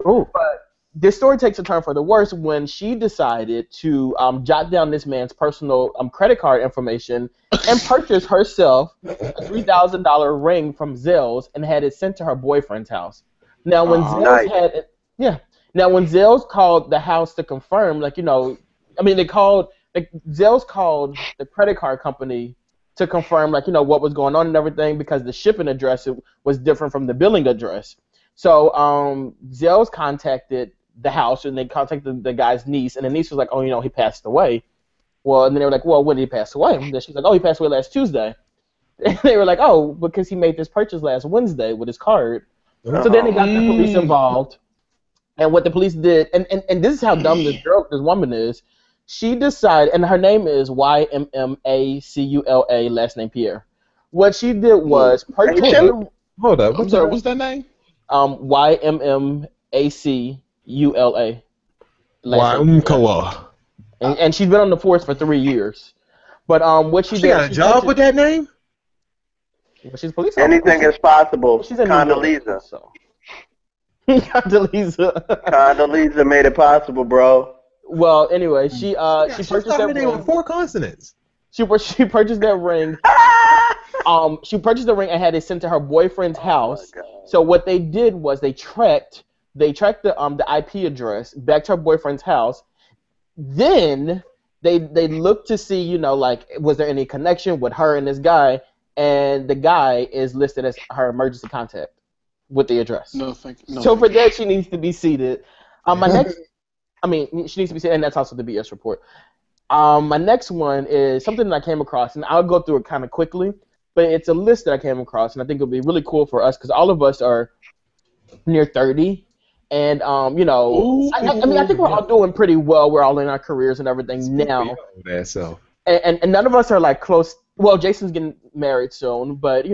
Oh. But this story takes a turn for the worse when she decided to jot down this man's personal credit card information and purchase herself a $3,000 ring from Zales and had it sent to her boyfriend's house. Now, when Zales called the house to confirm, Zales called the credit card company to confirm, what was going on and everything because the shipping address was different from the billing address. So Zales contacted the house and they contacted the guy's niece, and the niece was like, oh, he passed away. Well, and then they were like, well, when did he pass away? And then she's like, oh, he passed away last Tuesday. And they were like, oh, because he made this purchase last Wednesday with his card. So then they got the police involved. And what the police did, and this is how dumb this woman is, she decided, and her name is YMMACULA, last name Pierre. What she did was purchase. Hold up. I'm sorry, what's that name? YMMACULA. And she's been on the force for 3 years. But what she did, got a job with that name? Well, she's a police officer. Anything is possible. She's in Condoleezza. So. Condoleezza made it possible, bro. Well, anyway, she purchased that ring with 4 consonants. She purchased that ring. She purchased the ring and had it sent to her boyfriend's house. So what they did was they tracked the IP address back to her boyfriend's house. Then they looked to see, was there any connection with her and this guy? And the guy is listed as her emergency contact with the address. No, thank you. So for that, she needs to be seated. She needs to be seated, and that's also the BS report. My next one is something that I came across, and I'll go through it kind of quickly, but it's a list that I came across, and I think it'll be really cool for us because all of us are near 30. And I think we're all doing pretty well. We're all in our careers and everything now. And none of us are close. Well, Jason's getting married soon, but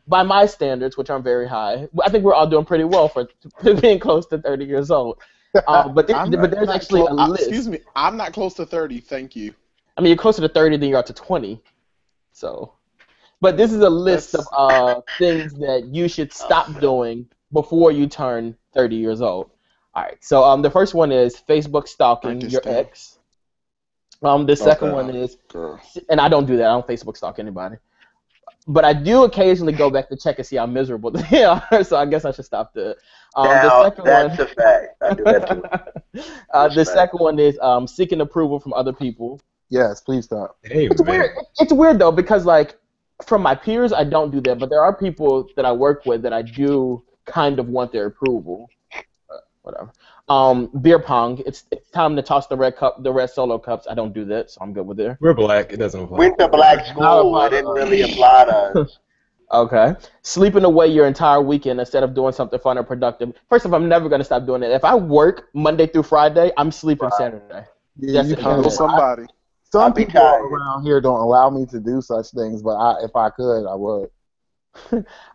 by my standards, which are very high, I think we're all doing pretty well for being close to 30 years old. But there's actually a list. Excuse me, I'm not close to 30. Thank you. I mean, you're closer to 30 than you are to 20. So, but this is a list of things that you should stop doing before you turn 30 years old. All right. So the first one is Facebook stalking your ex. The second one is, and I don't do that. I don't Facebook stalk anybody. But I do occasionally go back to check and see how miserable they are. So I guess I should stop there. Now, The second that's one, a fact. I do that too. the second one is seeking approval from other people. Yes, please stop. Hey, It's man. weird. It's weird though because like from my peers, I don't do that, but there are people that I work with that I do kind of want their approval. Whatever. Beer pong. It's time to toss the red solo cups. I don't do that, so I'm good with it. We're black. It doesn't apply. Went to black school. It didn't really apply to us. Okay. Sleeping away your entire weekend instead of doing something fun or productive. First of all, I'm never gonna stop doing it. If I work Monday through Friday, I'm sleeping Saturday. Yeah, That's you it. can Kill somebody. Some I'll be people tired. around here don't allow me to do such things, but if I could, I would.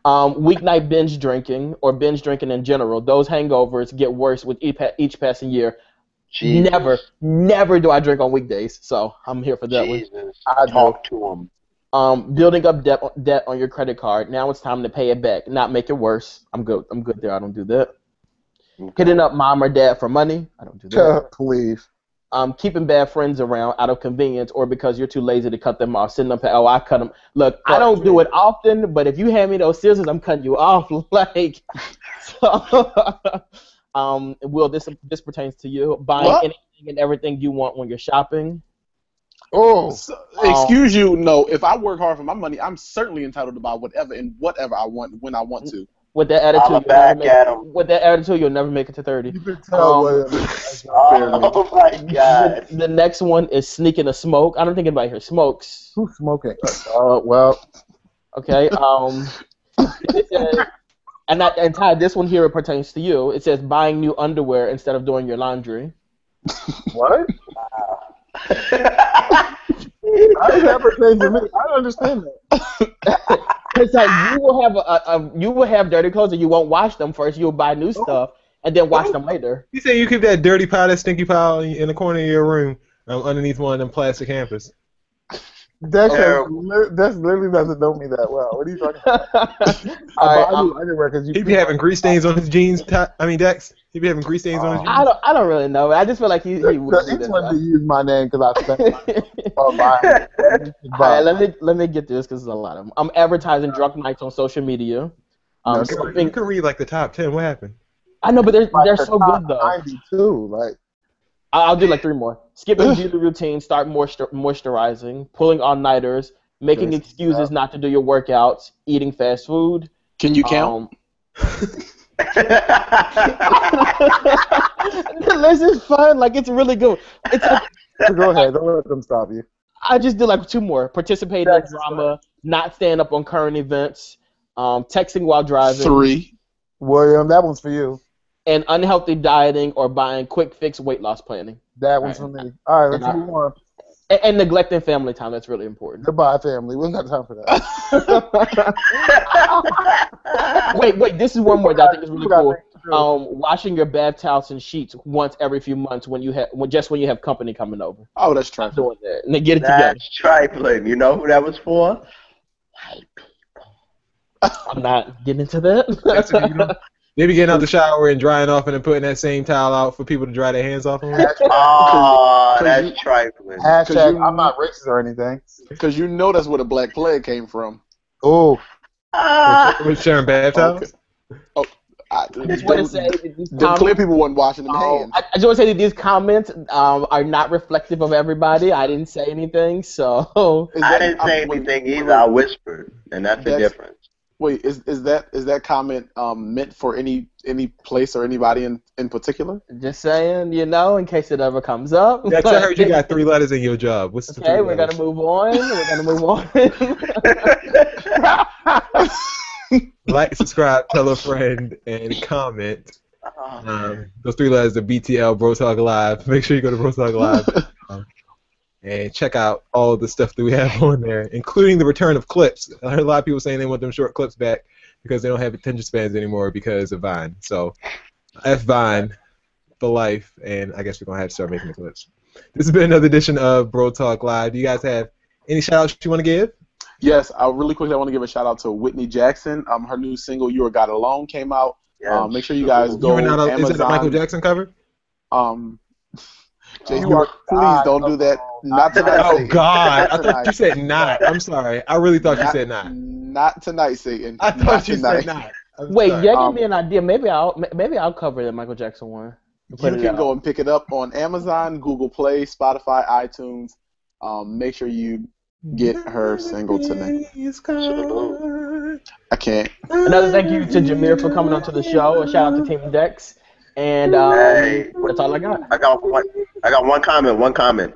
Weeknight binge drinking or binge drinking in general. Those hangovers get worse with each passing year. Jesus. Never do I drink on weekdays, so I'm here for that one. Jesus. I Talk to him. Building up debt on your credit card. Now it's time to pay it back, not make it worse. I'm good there. I don't do that. Okay. Hitting up mom or dad for money. I don't do that. Please. Keeping bad friends around out of convenience or because you're too lazy to cut them off. Sitting up, oh, I cut them. Look, I don't do it often, but if you hand me those scissors, I'm cutting you off. Like, so, Will, this pertains to you. Buying anything and everything you want when you're shopping. Oh, So, excuse you. No, if I work hard for my money, I'm certainly entitled to buy whatever and whatever I want when I want to. With that attitude, Holla back at 'em. with that attitude, you'll never make it to 30. you can tell. Oh my God. The next one is sneaking a smoke. I don't think anybody here smokes. Who's smoking? Well, Okay. It says, and Ty, this one here pertains to you. It says buying new underwear instead of doing your laundry. what? How does that pertain to me? I don't understand that. It's like you will have dirty clothes and you won't wash them first. You'll buy new stuff and then wash them later. You say you keep that dirty pile, that stinky pile in the corner of your room underneath one of them plastic hampers. That's literally doesn't know me that well. What are you talking about? I buy new underwear because He be having grease stains on his jeans. Dex. He be having grease stains on his jeans. I don't really know. I just feel like he would do Each one that. to use my name because I spent on buying. All right, let me get this because there's a lot of them. I'm advertising drunk nights on social media. You can read like the top 10. What happened? I know, but they're so good though. 92, like. I'll do like 3 more. Skipping beauty routine, start moisturizing, pulling all-nighters, making excuses not to do your workouts, eating fast food. Can you count? This is fun. Like, it's really good. It's like, Go ahead. Don't let them stop you. I just did like 2 more. Participating in drama, not staying up on current events, texting while driving. 3. William, that one's for you. And unhealthy dieting or buying quick fix weight loss planning. That one's for me. All right, let's move on. And neglecting family time. That's really important. Goodbye, family. We don't got time for that. Wait. This is one more that I think is really cool. Washing your bath towels and sheets once every few months when you have company coming over. Oh, that's trifling. Doing that. And they get it together. That's trifling. You know who that was for? White people. I'm not getting into that. They be getting out the shower and drying off and then putting that same towel out for people to dry their hands off on. Oh, that's trifling. Hashtag, I'm not racist or anything. Because you know that's where the Black Plague came from. Oh. With sharing bath towels? Oh, I just want to say that these the clear people wasn't washing them hands. I just want to say that these comments are not reflective of everybody. I didn't say anything, so. I didn't say anything either. I whispered, and that's the difference. Wait, is that comment meant for any place or anybody in particular? Just saying, in case it ever comes up. Dex, I heard you got 3 letters in your job. What's the 3 letters? We're gonna move on. Like, subscribe, tell a friend, and comment. Those 3 letters are BTL, Bro Talk Live. Make sure you go to Bro Talk Live. And check out all the stuff that we have on there, including the return of clips. I heard a lot of people saying they want them short clips back because they don't have attention spans anymore because of Vine. So, F Vine for life, and I guess we're going to have to start making the clips. This has been another edition of Bro Talk Live. Do you guys have any shout-outs you want to give? Yes, really quickly I want to give a shout-out to Whitney Jackson. Her new single, You Are God Alone, came out. Yes. Make sure you guys go to Amazon. Is it the Michael Jackson cover? Jay, please don't do that. Not tonight. Oh Satan. God! I Not thought you said not. I'm sorry. I really thought you said not. Not tonight, Satan. I thought Not you tonight. said not. I'm Wait, sorry. yeah, give me an idea. Maybe I'll cover the Michael Jackson one. You Put it can out. go and pick it up on Amazon, Google Play, Spotify, iTunes. Make sure you get her single tonight. I can't. Another thank you to Jameer for coming onto the show. A shout out to Team Dex. And Hey. that's all I got. I got one comment. One comment.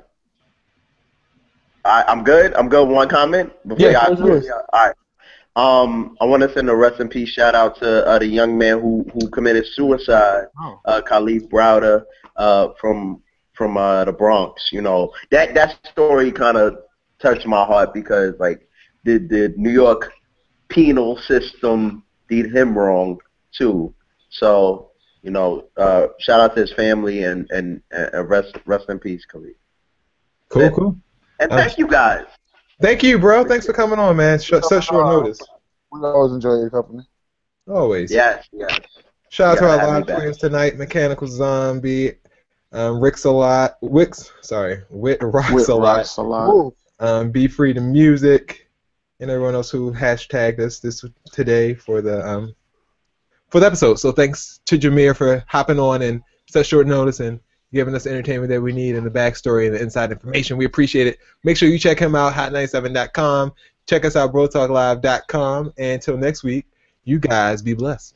I'm good. I'm good. One comment. Yeah, All right. I want to send a rest in peace shout out to the young man who committed suicide, Khalif Browder, from the Bronx. You know, that story kind of touched my heart because like the New York penal system did him wrong too. So you know, shout out to his family and rest in peace, Khalif. Cool. And thank you guys. Thank you, bro. Thanks for coming on, man. Such short notice. We always enjoy your company. Always. Yes. Shout out to our live back. players tonight: Mechanical Zombie, Ricks a lot, Wit Rocks a lot. Be Free to Music, and everyone else who hashtagged us this today for the episode. So thanks to Jameer for hopping on in such short notice and giving us the entertainment that we need and the backstory and the inside information. We appreciate it. Make sure you check him out, hot97.com. Check us out, brotalklive.com. And until next week, you guys be blessed.